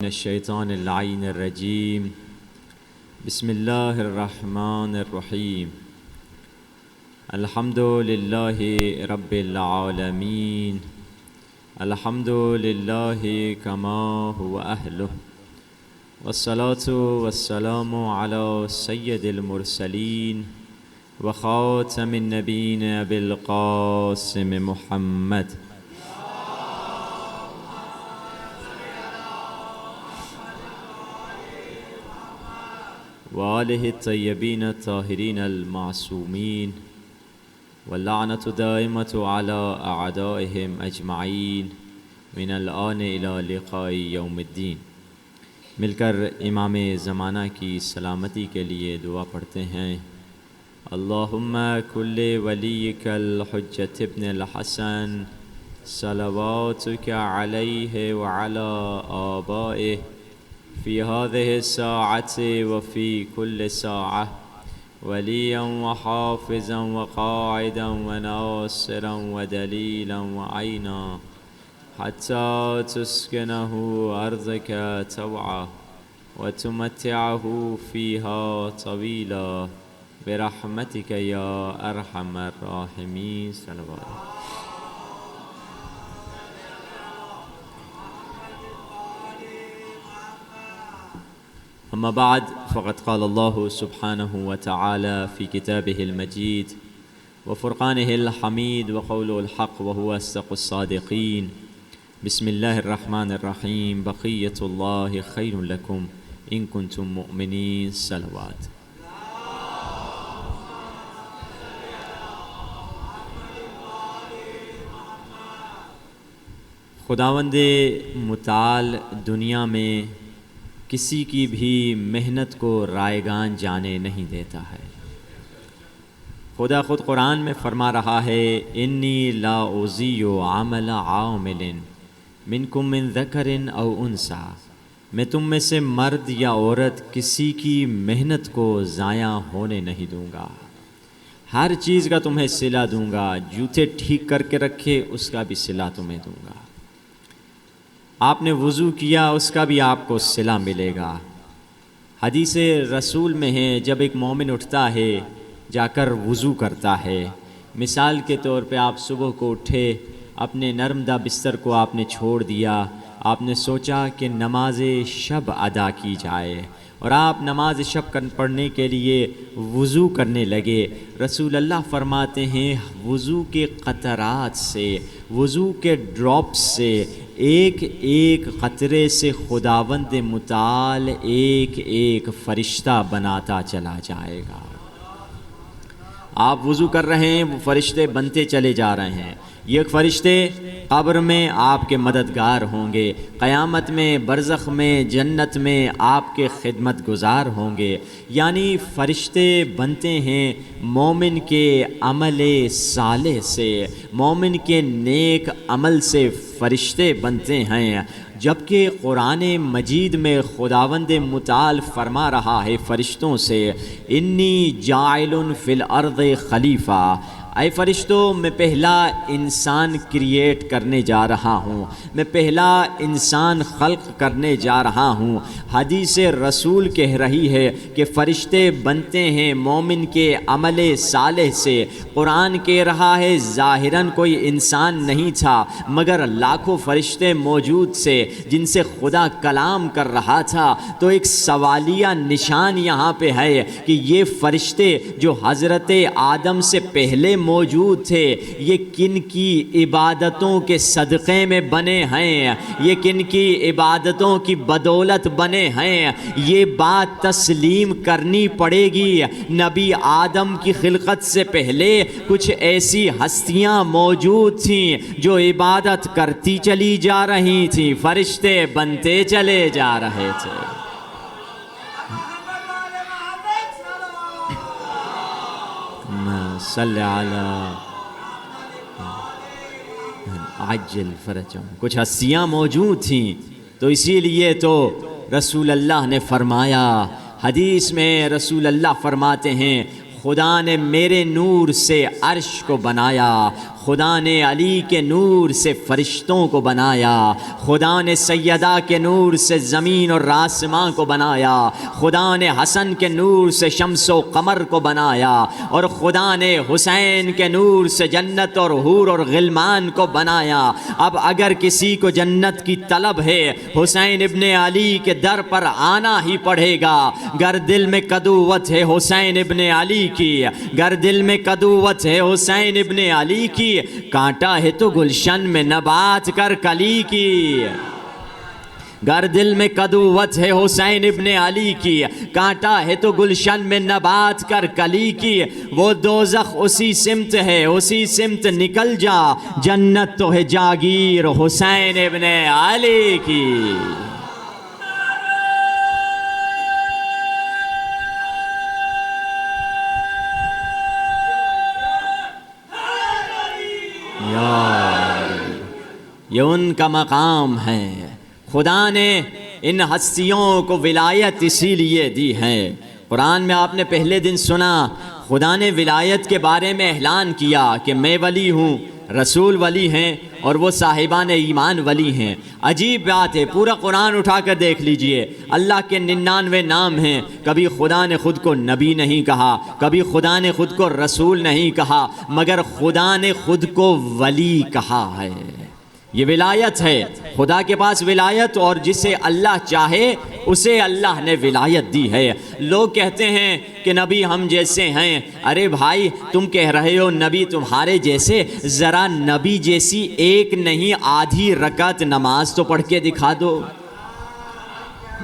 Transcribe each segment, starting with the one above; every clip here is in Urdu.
الشیطان اللعین الرجیم بسم اللہ الرحمن الرحیم الحمد للہ رب العالمین الحمد للہ کما هو اہلہ والصلاة والسلام علی سید المرسلین وخاتم النبیین ابی القاسم محمد وآلہ الطیبین الطاہرین المعصومین واللعنۃ دائمۃ علی اعدائہم اجمعین من الآن الی لقاء یوم الدین۔ مل کر امام زمانہ کی سلامتی کے لیے دعا پڑھتے ہیں۔ اللہم کل ولیک الحجۃ ابن الحسن صلواتک علیہ وعلی آبائہ فی هذه الساعة وفی کل ساعة ولیا وحافظا وقاعدا وناصرا ودلیلا وعینا حتی تسکنہ ارضک طوعا وتمتعہ فیہا طویلا برحمتک یا ارحم الراحمین۔ صلوات اما بعد فقد قال اللہ سبحانہ وتعالی فی کتابہ المجید وفرقانہ الحمید وقول الحق وهو اصدق الصادقین۔ بسم اللہ الرحمن الرحیم بقیۃ اللہ خیر لکم ان کنتم مؤمنین۔ صلوات۔ خداوند متعال دنیا میں کسی کی بھی محنت کو رائگان جانے نہیں دیتا ہے۔ خدا خود قرآن میں فرما رہا ہے انی لا اضیع عمل عامل منکم من ذکر او انثی، میں تم میں سے مرد یا عورت کسی کی محنت کو ضائع ہونے نہیں دوں گا، ہر چیز کا تمہیں صلہ دوں گا، جوتے ٹھیک کر کے رکھے اس کا بھی صلہ تمہیں دوں گا، آپ نے وضو کیا اس کا بھی آپ کو صلہ ملے گا۔ حدیث رسول میں ہے جب ایک مومن اٹھتا ہے جا کر وضو کرتا ہے، مثال کے طور پہ آپ صبح کو اٹھے، اپنے نرمدہ بستر کو آپ نے چھوڑ دیا، آپ نے سوچا کہ نماز شب ادا کی جائے اور آپ نماز شب پڑھنے کے لیے وضو کرنے لگے۔ رسول اللہ فرماتے ہیں وضو کے قطرات سے، وضو کے ڈراپ سے، ایک ایک قطرے سے خداوند متعال ایک ایک فرشتہ بناتا چلا جائے گا۔ آپ وضو کر رہے ہیں، وہ فرشتے بنتے چلے جا رہے ہیں۔ یہ فرشتے قبر میں آپ کے مددگار ہوں گے، قیامت میں، برزخ میں، جنت میں آپ کے خدمت گزار ہوں گے۔ یعنی فرشتے بنتے ہیں مومن کے عمل صالح سے، مومن کے نیک عمل سے فرشتے بنتے ہیں، جبکہ قرآن مجید میں خداوند متعال فرما رہا ہے فرشتوں سے انی جاعل فی الارض خلیفہ، اے فرشتوں میں پہلا انسان کریٹ کرنے جا رہا ہوں، میں پہلا انسان خلق کرنے جا رہا ہوں۔ حدیث رسول کہہ رہی ہے کہ فرشتے بنتے ہیں مومن کے عمل صالح سے۔ قرآن کہہ رہا ہے ظاہراً کوئی انسان نہیں تھا مگر لاکھوں فرشتے موجود تھے جن سے خدا کلام کر رہا تھا۔ تو ایک سوالیہ نشان یہاں پہ ہے کہ یہ فرشتے جو حضرت آدم سے پہلے موجود تھے یہ کن کی عبادتوں کے صدقے میں بنے ہیں، یہ کن کی عبادتوں کی بدولت بنے ہیں، یہ بات تسلیم کرنی پڑے گی۔ نبی آدم کی خلقت سے پہلے کچھ ایسی ہستیاں موجود تھیں جو عبادت کرتی چلی جا رہی تھیں، فرشتے بنتے چلے جا رہے تھے۔ صلی علی عجل فرجہم، کچھ ہستیاں موجود تھیں تو اسی لیے تو رسول اللہ نے فرمایا، حدیث میں رسول اللہ فرماتے ہیں خدا نے میرے نور سے عرش کو بنایا، خدا نے علی کے نور سے فرشتوں کو بنایا، خدا نے سیدہ کے نور سے زمین اور آسمان کو بنایا، خدا نے حسن کے نور سے شمس و قمر کو بنایا، اور خدا نے حسین کے نور سے جنت اور حور اور غلمان کو بنایا۔ اب اگر کسی کو جنت کی طلب ہے حسین ابن علی کے در پر آنا ہی پڑے گا۔ گر دل میں قدوت ہے حسین ابن علی کی، گر دل میں قدوت ہے حسین ابن علی کی، کانٹا ہے تو گلشن میں نبات کر کلی کی۔ گر دل میں قدوت ہے حسین ابن علی کی، کانٹا ہے تو گلشن میں نبات کر کلی کی۔ وہ دوزخ اسی سمت ہے، اسی سمت نکل جا، جنت تو ہے جاگیر حسین ابن علی کی۔ یہ ان کا مقام ہے۔ خدا نے ان ہستیوں کو ولایت اسی لیے دی ہے۔ قرآن میں آپ نے پہلے دن سنا خدا نے ولایت کے بارے میں اعلان کیا کہ میں ولی ہوں، رسول ولی ہیں اور وہ صاحبان ایمان ولی ہیں۔ عجیب بات ہے، پورا قرآن اٹھا کر دیکھ لیجئے، اللہ کے 99 نام ہیں، کبھی خدا نے خود کو نبی نہیں کہا، کبھی خدا نے خود کو رسول نہیں کہا، مگر خدا نے خود کو ولی کہا ہے۔ یہ ولایت ہے، خدا کے پاس ولایت، اور جسے اللہ چاہے اسے اللہ نے ولایت دی ہے۔ لوگ کہتے ہیں کہ نبی ہم جیسے ہیں، ارے بھائی تم کہہ رہے ہو نبی تمہارے جیسے، ذرا نبی جیسی ایک نہیں آدھی رکعت نماز تو پڑھ کے دکھا دو۔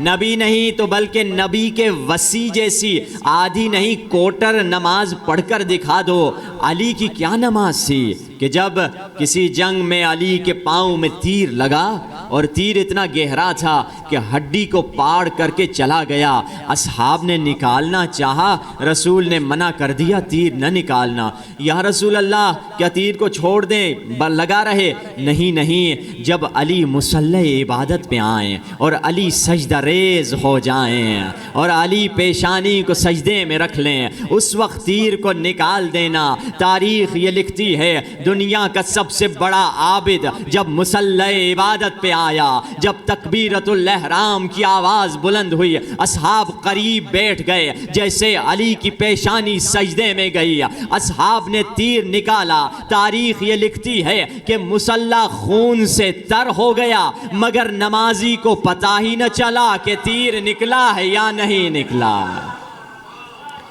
نبی نہیں تو بلکہ نبی کے وصی جیسی آدھی نہیں کوٹر نماز پڑھ کر دکھا دو۔ علی کی کیا نماز تھی کہ جب کسی جنگ میں علی کے پاؤں میں تیر لگا اور تیر اتنا گہرا تھا کہ ہڈی کو پاڑ کر کے چلا گیا، اصحاب نے نکالنا چاہا، رسول نے منع کر دیا تیر نہ نکالنا۔ یا رسول اللہ کیا تیر کو چھوڑ دیں لگا رہے؟ نہیں نہیں، جب علی مصلی عبادت پہ آئیں اور علی سجدہ ریز ہو جائیں اور علی پیشانی کو سجدے میں رکھ لیں، اس وقت تیر کو نکال دینا۔ تاریخ یہ لکھتی ہے دنیا کا سب سے بڑا عابد جب مصلی عبادت پہ آیا، جب تکبیرۃ الاحرام کی آواز بلند ہوئی، اصحاب قریب بیٹھ گئے، جیسے علی کی پیشانی سجدے میں گئی، اصحاب نے تیر نکالا۔ تاریخ یہ لکھتی ہے کہ مصلی خون سے تر ہو گیا، مگر نمازی کو پتہ ہی نہ چلا کہ تیر نکلا ہے یا نہیں نکلا۔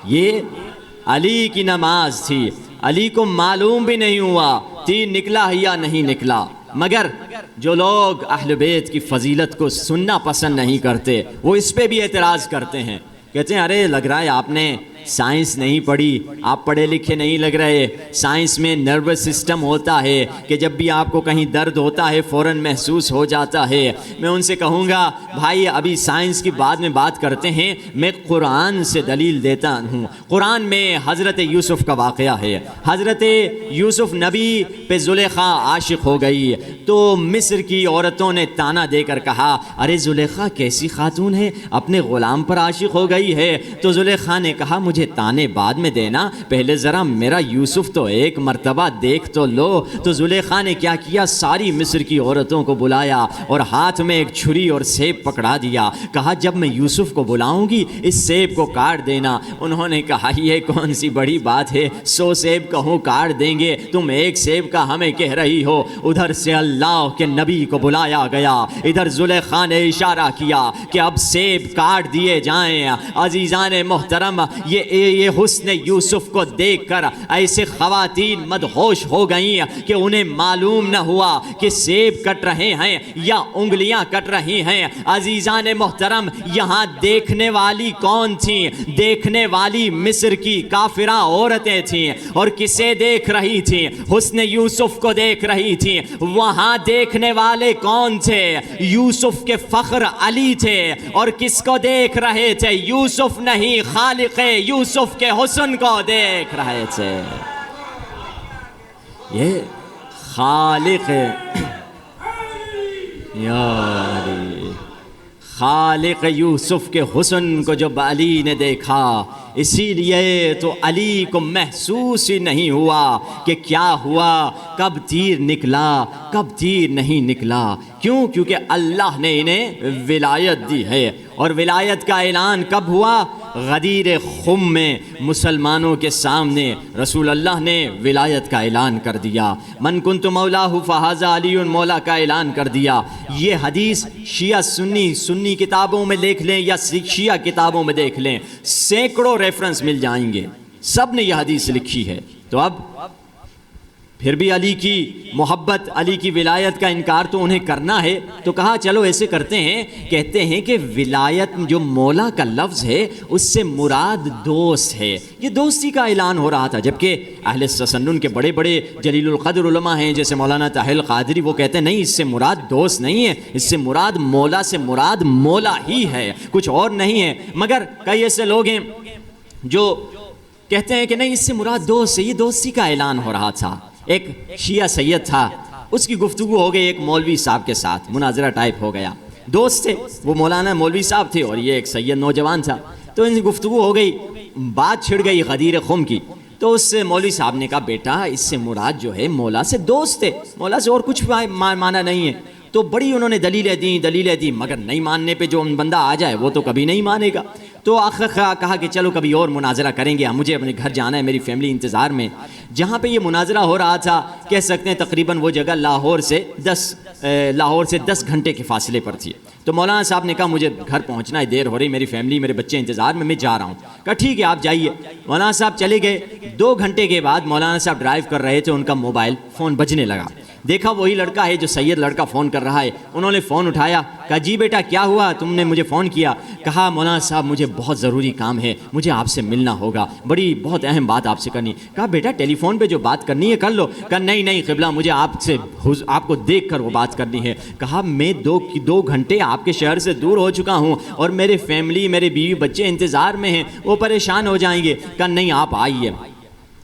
یہ علی کی نماز تھی، علی کو معلوم بھی نہیں ہوا تیر نکلا ہے یا نہیں نکلا۔ مگر جو لوگ اہل بیت کی فضیلت کو سننا پسند نہیں کرتے وہ اس پہ بھی اعتراض کرتے ہیں، کہتے ہیں ارے لگ رہا ہے آپ نے سائنس نہیں پڑھی، آپ پڑھے لکھے نہیں لگ رہے۔ سائنس میں نروس سسٹم ہوتا ہے کہ جب بھی آپ کو کہیں درد ہوتا ہے فوراً محسوس ہو جاتا ہے۔ میں ان سے کہوں گا بھائی ابھی سائنس کی بعد میں بات کرتے ہیں، میں قرآن سے دلیل دیتا ہوں۔ قرآن میں حضرت یوسف کا واقعہ ہے۔ حضرت یوسف نبی پہ زلیخا عاشق ہو گئی تو مصر کی عورتوں نے تانا دے کر کہا ارے زلیخا کیسی خاتون ہے، اپنے غلام پر عاشق ہو گئی ہے۔ تو زلیخا نے کہا مجھے تانے بعد میں دینا، پہلے ذرا میرا یوسف تو ایک مرتبہ دیکھ تو لو۔ تو زلیخا نے کیا کیا، ساری مصر کی عورتوں کو بلایا اور ہاتھ میں ایک چھری اور سیب پکڑا دیا، کہا جب میں یوسف کو بلاؤں گی اس سیب کو کاٹ دینا۔ انہوں نے کہا یہ کون سی بڑی بات ہے، 100 سیب کہوں کاٹ دیں گے، تم ایک سیب کا ہمیں کہہ رہی ہو۔ ادھر سے اللہ کے نبی کو بلایا گیا، ادھر زلیخا نے اشارہ کیا کہ اب سیب کاٹ دیے جائیں۔ عزیزان محترم، یہ حسن یوسف کو دیکھ کر ایسے خواتین مدہوش ہو گئیں کہ انہیں معلوم نہ ہوا کہ سیب کٹ رہے ہیں یا انگلیاں کٹ رہی ہیں۔ عزیزان محترم، یہاں دیکھنے والی کون تھیں؟ دیکھنے والی مصر کی کافرہ عورتیں تھیں، اور کسے دیکھ رہی تھیں؟ حسن یوسف کو دیکھ رہی تھیں۔ وہاں دیکھنے والے کون تھے؟ یوسف کے فخر علی تھے، اور کس کو دیکھ رہے تھے؟ یوسف نہیں، خالق یوسف کے حسن کو دیکھ رہے تھے۔ یہ خالق یا علی، خالق یوسف کے حسن کو جب علی نے دیکھا، اسی لیے تو علی کو محسوس ہی نہیں ہوا کہ کیا ہوا، کب تیر نکلا کب تیر نہیں نکلا۔ کیوں؟ کیونکہ اللہ نے انہیں ولایت دی ہے۔ اور ولایت کا اعلان کب ہوا؟ غدیر خم میں مسلمانوں کے سامنے رسول اللہ نے ولایت کا اعلان کر دیا۔ من کنت مولاہ فہذا علی مولا کا اعلان کر دیا۔ یہ حدیث شیعہ سنی کتابوں میں دیکھ لیں یا شیعہ کتابوں میں دیکھ لیں، سینکڑوں ریفرنس مل جائیں گے، سب نے یہ حدیث لکھی ہے۔ تو اب پھر بھی علی کی محبت، علی کی ولایت کا انکار تو انہیں کرنا ہے، تو کہا چلو ایسے کرتے ہیں، کہتے ہیں کہ ولایت جو مولا کا لفظ ہے اس سے مراد دوست ہے۔ یہ دوستی کا اعلان ہو رہا تھا، جبکہ اہل تسنن کے بڑے بڑے جلیل القدر علماء ہیں جیسے مولانا طاہر القادری، وہ کہتے ہیں نہیں، اس سے مراد دوست نہیں ہے، اس سے مراد مولا سے مراد مولا ہی ہے، کچھ اور نہیں ہے۔ مگر کئی ایسے لوگ ہیں جو کہتے ہیں کہ نہیں، اس سے مراد دوست ہے، یہ دوستی کا اعلان ہو رہا تھا۔ ایک شیعہ سید تھا، اس کی گفتگو ہو گئی ایک مولوی صاحب کے ساتھ، مناظرہ ٹائپ ہو گیا، دوست تھے وہ، مولانا مولوی صاحب تھے اور یہ ایک سید نوجوان تھا، تو ان کی گفتگو ہو گئی، بات چھڑ گئی غدیر خم کی۔ تو اس سے مولوی صاحب نے کہا بیٹا اس سے مراد جو ہے مولا سے دوست ہے، مولا سے اور کچھ مانا نہیں ہے۔ تو بڑی انہوں نے دلیلیں دی، مگر نہیں ماننے پہ جو بندہ آ جائے وہ تو کبھی نہیں مانے گا۔ تو آخر کہا کہ چلو کبھی اور مناظرہ کریں گے، مجھے اپنے گھر جانا ہے، میری فیملی انتظار میں۔ جہاں پہ یہ مناظرہ ہو رہا تھا، کہہ سکتے ہیں تقریباً وہ جگہ لاہور سے 10 گھنٹے کے فاصلے پر تھی۔ تو مولانا صاحب نے کہا مجھے گھر پہنچنا ہے، دیر ہو رہی، میری فیملی میرے بچے انتظار میں جا رہا ہوں۔ کہا ٹھیک ہے آپ جائیے۔ مولانا صاحب چلے گئے۔ 2 گھنٹے کے بعد مولانا صاحب ڈرائیو کر رہے تھے، ان کا موبائل فون بجنے لگا، دیکھا وہی لڑکا ہے جو سید لڑکا فون کر رہا ہے۔ انہوں نے فون اٹھایا، کہا جی بیٹا کیا ہوا، تم نے مجھے فون کیا؟ کہا مولانا صاحب مجھے بہت ضروری کام ہے، مجھے آپ سے ملنا ہوگا، بہت اہم بات آپ سے کرنی۔ کہا بیٹا ٹیلی فون پہ جو بات کرنی ہے کر لو۔ کہا نہیں قبلہ، مجھے آپ کو دیکھ کر وہ بات کرنی ہے۔ کہا میں 2 گھنٹے آپ کے شہر سے دور ہو چکا ہوں اور میرے فیملی، میرے بیوی بچے انتظار میں ہیں، وہ پریشان ہو جائیں گے۔ کہا نہیں آپ آئیے۔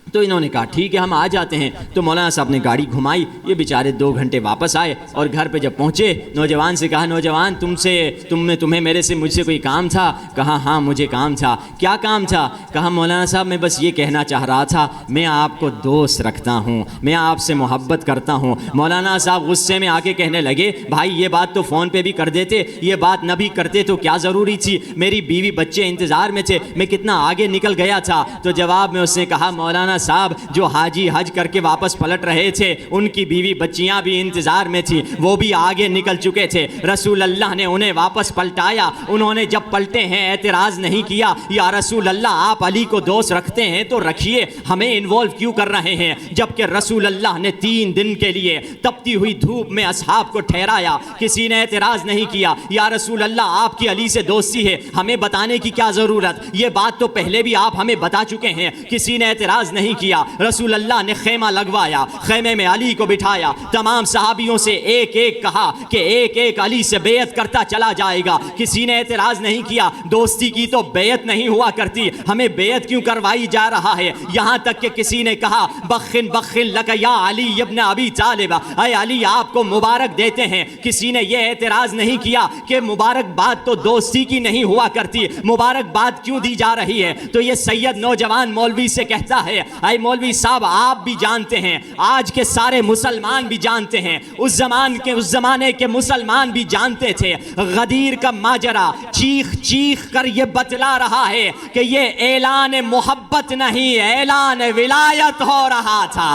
تو انہوں نے کہا ٹھیک ہے ہم آ جاتے ہیں۔ تو مولانا صاحب نے گاڑی گھمائی، یہ بیچارے 2 گھنٹے واپس آئے اور گھر پہ جب پہنچے نوجوان سے کہا نوجوان تمہیں مجھ سے کوئی کام تھا؟ کہا ہاں مجھے کام تھا۔ کیا کام تھا؟ کہا مولانا صاحب میں بس یہ کہنا چاہ رہا تھا، میں آپ کو دوست رکھتا ہوں، میں آپ سے محبت کرتا ہوں۔ مولانا صاحب غصے میں آ کے کہنے لگے بھائی یہ بات تو فون پہ بھی کر دیتے، یہ بات نہ بھی کرتے تو کیا ضروری تھی، میری بیوی بچے انتظار میں تھے، میں کتنا آگے نکل گیا تھا۔ تو جواب میں اس نے کہا مولانا صاحب جو حاجی حج کر کے واپس پلٹ رہے تھے ان کی بیوی بچیاں بھی انتظار میں تھی، وہ بھی آگے نکل چکے تھے، رسول اللہ نے انہیں واپس پلٹایا، انہوں نے جب پلٹے ہیں اعتراض نہیں کیا، یا رسول اللہ آپ علی کو دوست رکھتے ہیں تو رکھیے، ہمیں انوالو کیوں کر رہے ہیں؟ جبکہ رسول اللہ نے 3 دن کے لیے تپتی ہوئی دھوپ میں اصحاب کو ٹھہرایا، کسی نے اعتراض نہیں کیا، یا رسول اللہ آپ کی علی سے دوستی ہے، ہمیں بتانے کی کیا ضرورت، یہ بات تو پہلے بھی آپ ہمیں بتا چکے ہیں، کسی نے اعتراض نہیں کیا۔ رسول اللہ نے خیمہ لگوایا، خیمے میں علی کو بٹھایا، تمام صحابیوں سے ایک ایک کہا کہ ایک ایک علی سے بیعت کرتا چلا جائے گا، کسی نے اعتراض نہیں کیا۔ دوستی کی تو بیعت نہیں ہوا کرتی، ہمیں بیعت کیوں کروائی جا رہا ہے؟ یہاں تک کہ کسی نے کہا بخن لک یا علی ابن ابی طالب، اے علی آپ کو مبارک دیتے ہیں، کسی نے یہ اعتراض نہیں کیا کہ مبارک بات تو دوستی کی نہیں ہوا کرتی، مبارک بات کیوں دی جا رہی ہے؟ تو یہ سید نوجوان مولوی سے کہتا ہے اے مولوی صاحب آپ بھی جانتے ہیں، آج کے سارے مسلمان بھی جانتے ہیں، اس زمانے کے مسلمان بھی جانتے تھے، غدیر کا ماجرا چیخ کر یہ بتلا رہا ہے کہ یہ اعلان محبت نہیں، اعلان ولایت ہو رہا تھا۔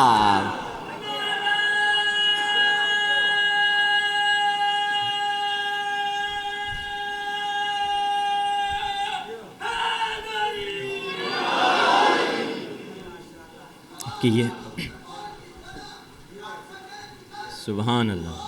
کہ یہ سبحان اللہ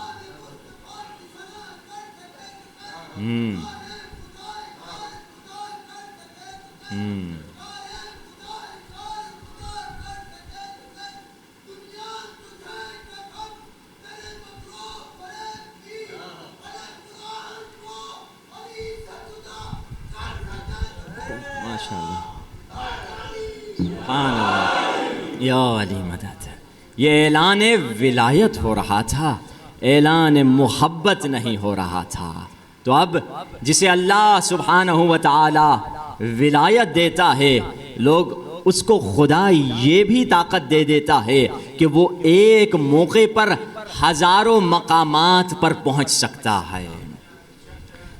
ماشاء اللہ سبحان اللہ یا علی مدد۔ یہ اعلان ولایت ہو رہا تھا، اعلان محبت نہیں ہو رہا تھا۔ تو تو اب جسے اللہ سبحانہ و تعالی ولایت دیتا ہے، لوگ اس کو خدا یہ بھی طاقت دے دیتا ہے کہ وہ ایک موقع پر ہزاروں مقامات پر پہنچ سکتا ہے۔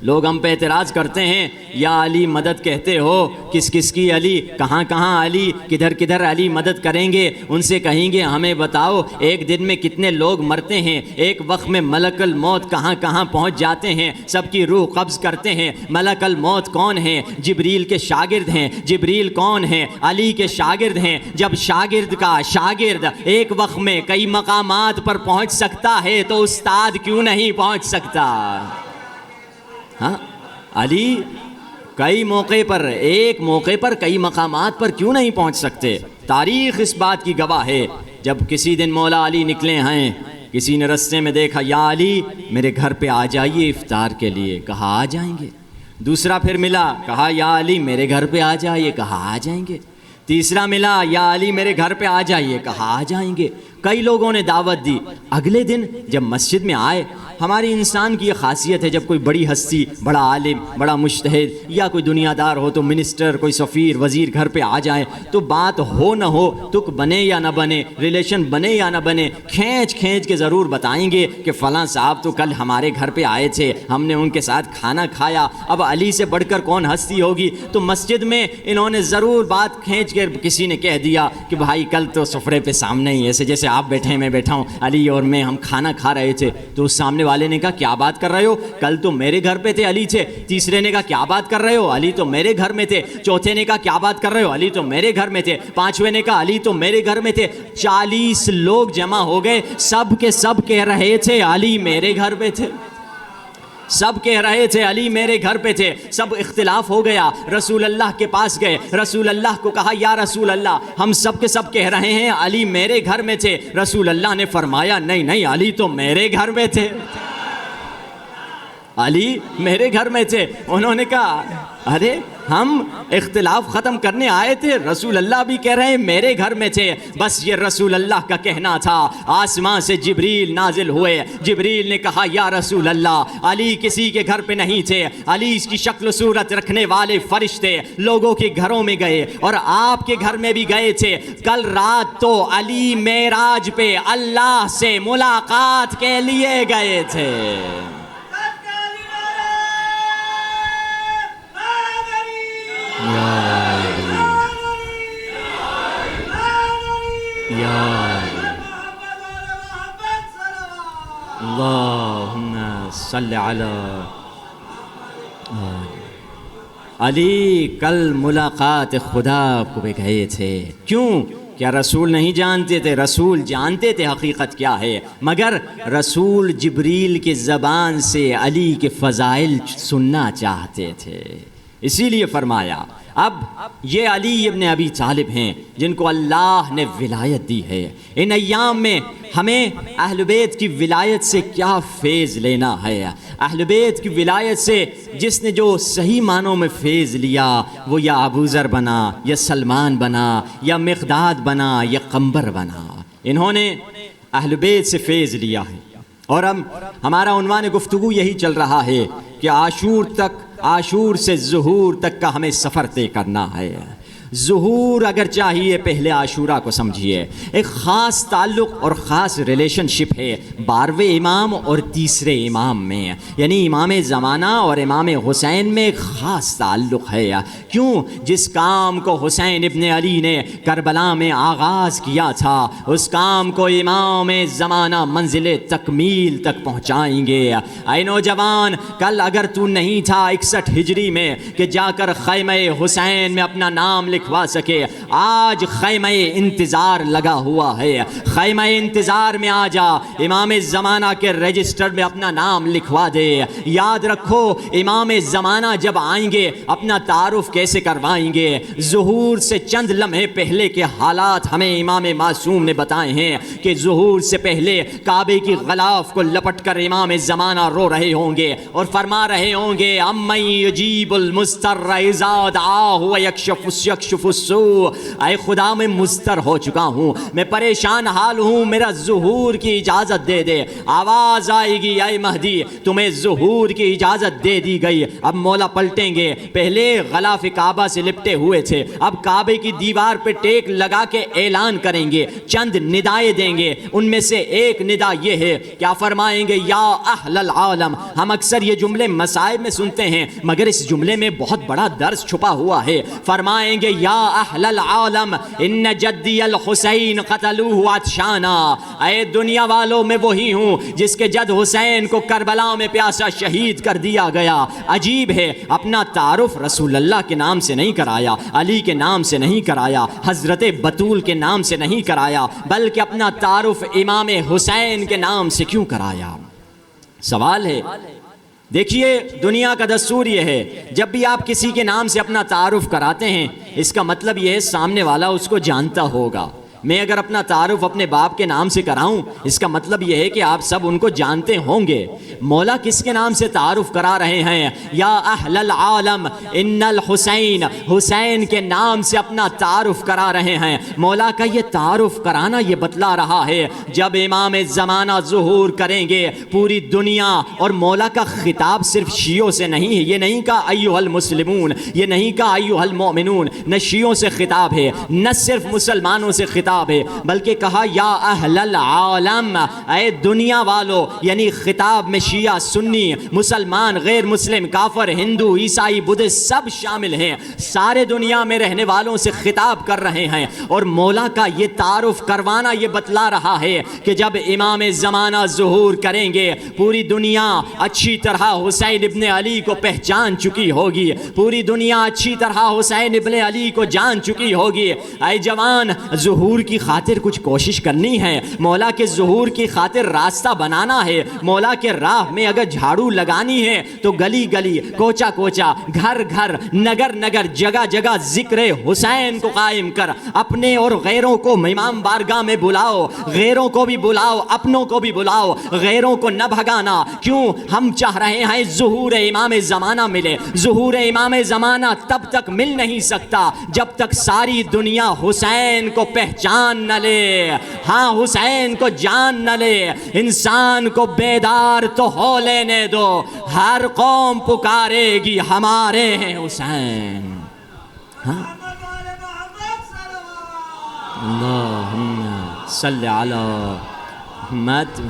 لوگ ہم پہ اعتراض کرتے ہیں، یا علی مدد کہتے ہو، کس کس کی علی، کہاں کہاں علی، کدھر کدھر علی مدد کریں گے؟ ان سے کہیں گے ہمیں بتاؤ ایک دن میں کتنے لوگ مرتے ہیں، ایک وقت میں ملک الموت کہاں کہاں پہنچ جاتے ہیں، سب کی روح قبض کرتے ہیں۔ ملک الموت کون ہیں؟ جبریل کے شاگرد ہیں۔ جبریل کون ہیں؟ علی کے شاگرد ہیں۔ جب شاگرد کا شاگرد ایک وقت میں کئی مقامات پر پہنچ سکتا ہے تو استاد کیوں نہیں پہنچ سکتا؟ ہاں، علی کئی موقع پر، ایک موقع پر کئی مقامات پر کیوں نہیں پہنچ سکتے؟ تاریخ اس بات کی گواہ ہے۔ جب کسی دن مولا علی نکلے ہیں، کسی نے رستے میں دیکھا، یا علی میرے گھر پہ آ جائیے افطار کے لیے، کہا آ جائیں گے۔ دوسرا پھر ملا، کہا یا علی میرے گھر پہ آ جائیے، کہا آ جائیں گے۔ تیسرا ملا، یا علی میرے گھر پہ آ جائیے، کہا آ جائیں گے۔ کئی لوگوں نے دعوت دی۔ اگلے دن جب مسجد میں آئے، ہماری انسان کی یہ خاصیت ہے، جب کوئی بڑی ہستی، بڑا عالم، بڑا مجتہد یا کوئی دنیا دار ہو تو منسٹر، کوئی سفیر، وزیر گھر پہ آ جائیں تو بات ہو نہ ہو، تک بنے یا نہ بنے، ریلیشن بنے یا نہ بنے، کھینچ کھینچ کے ضرور بتائیں گے کہ فلاں صاحب تو کل ہمارے گھر پہ آئے تھے، ہم نے ان کے ساتھ کھانا کھایا۔ اب علی سے بڑھ کر کون ہستی ہوگی؟ تو مسجد میں انہوں نے ضرور بات کھینچ کے کسی نے کہہ دیا کہ بھائی کل تو سفرے پہ سامنے ہی، ایسے جیسے آپ بیٹھے ہیں میں بیٹھا ہوں، علی اور میں ہم کھانا کھا رہے تھے، تو اس سامنے والے نے کہا کیا بات کر رہے ہو؟ کل تو میرے گھر پہ تھے، علی تھے۔ تیسرے نے کہا کیا بات کر رہے ہو؟ علی تو میرے گھر میں تھے۔ چوتھے نے کہا کیا بات کر رہے ہو؟ علی تو میرے گھر میں تھے۔ پانچویں نے کہا علی تو میرے گھر میں تھے۔ 40 لوگ جمع ہو گئے، سب کے سب کہہ رہے تھے علی میرے گھر پہ تھے، سب کہہ رہے تھے علی میرے گھر پہ تھے۔ سب اختلاف ہو گیا، رسول اللہ کے پاس گئے، رسول اللہ کو کہا یا رسول اللہ ہم سب کے سب کہہ رہے ہیں علی میرے گھر میں تھے۔ رسول اللہ نے فرمایا نہیں نہیں، علی تو میرے گھر میں تھے، علی میرے گھر میں تھے۔ انہوں نے کہا ارے ہم اختلاف ختم کرنے آئے تھے، رسول اللہ بھی کہہ رہے ہیں میرے گھر میں تھے۔ بس یہ رسول اللہ کا کہنا تھا۔ آسمان سے جبریل نازل ہوئے، جبریل نے کہا یا رسول اللہ علی کسی کے گھر پہ نہیں تھے، علی اس کی شکل و صورت رکھنے والے فرشتے لوگوں کے گھروں میں گئے اور آپ کے گھر میں بھی گئے تھے۔ کل رات تو علی معراج پہ اللہ سے ملاقات کے لیے گئے تھے۔ اللہم صلی علی علی کل ملاقات خدا کو بھی گئے تھے۔ کیوں؟ کیا رسول نہیں جانتے تھے؟ رسول جانتے تھے حقیقت کیا ہے، مگر رسول جبریل کی زبان سے علی کے فضائل سننا چاہتے تھے، اسی لیے فرمایا اب یہ علی ابن ابی طالب ہیں جن کو اللہ نے ولایت دی ہے۔ ان ایام میں ہمیں اہل بیت کی ولایت سے کیا فیض لینا ہے؟ اہل بیت کی ولایت سے جس نے جو صحیح معنوں میں فیض لیا وہ یا ابو ذر بنا، یا سلمان بنا، یا مقداد بنا، یا قمبر بنا۔ انہوں نے اہل بیت سے فیض لیا ہے۔ اور ہمارا عنوان گفتگو یہی چل رہا ہے کہ عاشور سے ظہور تک کا ہمیں سفر طے کرنا ہے۔ ظہور اگر چاہیے پہلے عاشورہ کو سمجھیے، ایک خاص تعلق اور خاص ریلیشن شپ ہے 12ویں امام اور تیسرے امام میں، یعنی امام زمانہ اور امام حسین میں ایک خاص تعلق ہے۔ کیوں؟ جس کام کو حسین ابن علی نے کربلا میں آغاز کیا تھا اس کام کو امام زمانہ منزل تکمیل تک پہنچائیں گے۔ اے نوجوان، کل اگر تو نہیں تھا 61 ہجری میں کہ جا کر خیمہ حسین میں اپنا نام لکھوا سکے، آج خیمہ انتظار لگا ہوا ہے۔ خیمہ انتظار میں آ جا، امام زمانہ کے رجسٹر میں اپنا نام لکھوا دے۔ یاد رکھو امام زمانہ جب آئیں گے اپنا تعارف کیسے کروائیں گے؟ ظہور سے چند لمحے پہلے کے حالات ہمیں امام معصوم نے بتائے ہیں کہ ظہور سے پہلے کعبے کی غلاف کو لپٹ کر امام زمانہ رو رہے ہوں گے اور فرما رہے ہوں گے امن یجیب المضطر اذا دعاہ ویکشف یکشف السوء، اے خدا میں مضطر ہو چکا ہوں، میں پریشان حال ہوں، میرا ظہور کی اجازت دے دے۔ آواز آئے گی اے مہدی تمہیں ظہور کی اجازت دے دی گئی۔ اب مولا پلٹیں گے، پہلے غلاف کعبہ سے لپٹے ہوئے تھے، اب کعبے کی دیوار پہ ٹیک لگا کے اعلان کریں گے، چند ندائیں دیں گے۔ ان میں سے ایک ندا یہ ہے، کیا فرمائیں گے؟ یا اہل العالم۔ ہم اکثر یہ جملے مصائب میں سنتے ہیں مگر اس جملے میں بہت بڑا درس چھپا ہوا ہے۔ فرمائیں گے یا اہل العالم ان جدی الحسین قتلوہ عطشانا، اے دنیا والوں میں وہی ہوں جس کے جد حسین کو کربلا میں پیاسا شہید کر دیا گیا۔ عجیب ہے، اپنا تعارف رسول اللہ کے نام سے نہیں کرایا، علی کے نام سے نہیں کرایا، حضرت بطول کے نام سے نہیں کرایا، بلکہ اپنا تعارف امام حسین کے نام سے کیوں کرایا؟ سوال ہے۔ دیکھیے دنیا کا دستور یہ ہے، جب بھی آپ کسی کے نام سے اپنا تعارف کراتے ہیں اس کا مطلب یہ ہے سامنے والا اس کو جانتا ہوگا۔ میں اگر اپنا تعارف اپنے باپ کے نام سے کراؤں اس کا مطلب یہ ہے کہ آپ سب ان کو جانتے ہوں گے۔ مولا کس کے نام سے تعارف کرا رہے ہیں؟ یا اہل العالم ان الحسین، حسین کے نام سے اپنا تعارف کرا رہے ہیں۔ مولا کا یہ تعارف کرانا یہ بتلا رہا ہے جب امام زمانہ ظہور کریں گے پوری دنیا، اور مولا کا خطاب صرف شیعوں سے نہیں ہے، یہ نہیں کہا ایھا المسلمون، یہ نہیں کہا ایھا المؤمنون، نہ شیعوں سے خطاب ہے نہ صرف مسلمانوں سے خطاب ہے، بلکہ کہا یا اہل العالم، اے دنیا والو، یعنی خطاب میں شیعہ، سنی، مسلمان، غیر مسلم، کافر، ہندو، عیسائی، بدھسٹ سب شامل ہیں، سارے دنیا میں رہنے والوں سے خطاب کر رہے ہیں۔ اور مولا کا یہ تعارف کروانا یہ بتلا رہا ہے کہ جب امام زمانہ ظہور کریں گے پوری دنیا اچھی طرح حسین ابن علی کو پہچان چکی ہوگی، پوری دنیا اچھی طرح حسین ابن علی کو جان چکی ہوگی۔ اے جوان، ظہور کی خاطر کچھ کوشش کرنی ہے، مولا کے ظہور کی خاطر راستہ بنانا ہے، مولا کے راہ میں اگر جھاڑو لگانی ہے تو گلی گلی، کوچا کوچا، گھر گھر، نگر نگر، جگہ جگہ ذکر حسین کو قائم کر، اپنے اور غیروں کو امام بارگاہ میں بلاؤ، غیروں کو بھی بلاؤ، اپنوں کو بھی بلاؤ، غیروں کو نہ بھگانا۔ کیوں؟ ہم چاہ رہے ہیں ظہور امام زمانہ ملے۔ ظہور امام زمانہ تب تک مل نہیں سکتا جب تک ساری دنیا حسین کو پہچان نہ لے، ہاں حسین کو جان نہ لے۔ انسان کو بیدار تو ہو لینے دو، ہر قوم پکارے گی ہمارے ہیں حسین۔ ہاں اللہم صلی علی محمد۔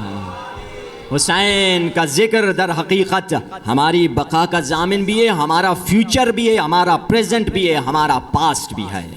حسین کا ذکر در حقیقت ہماری بقا کا ضامن بھی ہے، ہمارا فیوچر بھی ہے، ہمارا پریزنٹ بھی ہے، ہمارا پاسٹ بھی ہے۔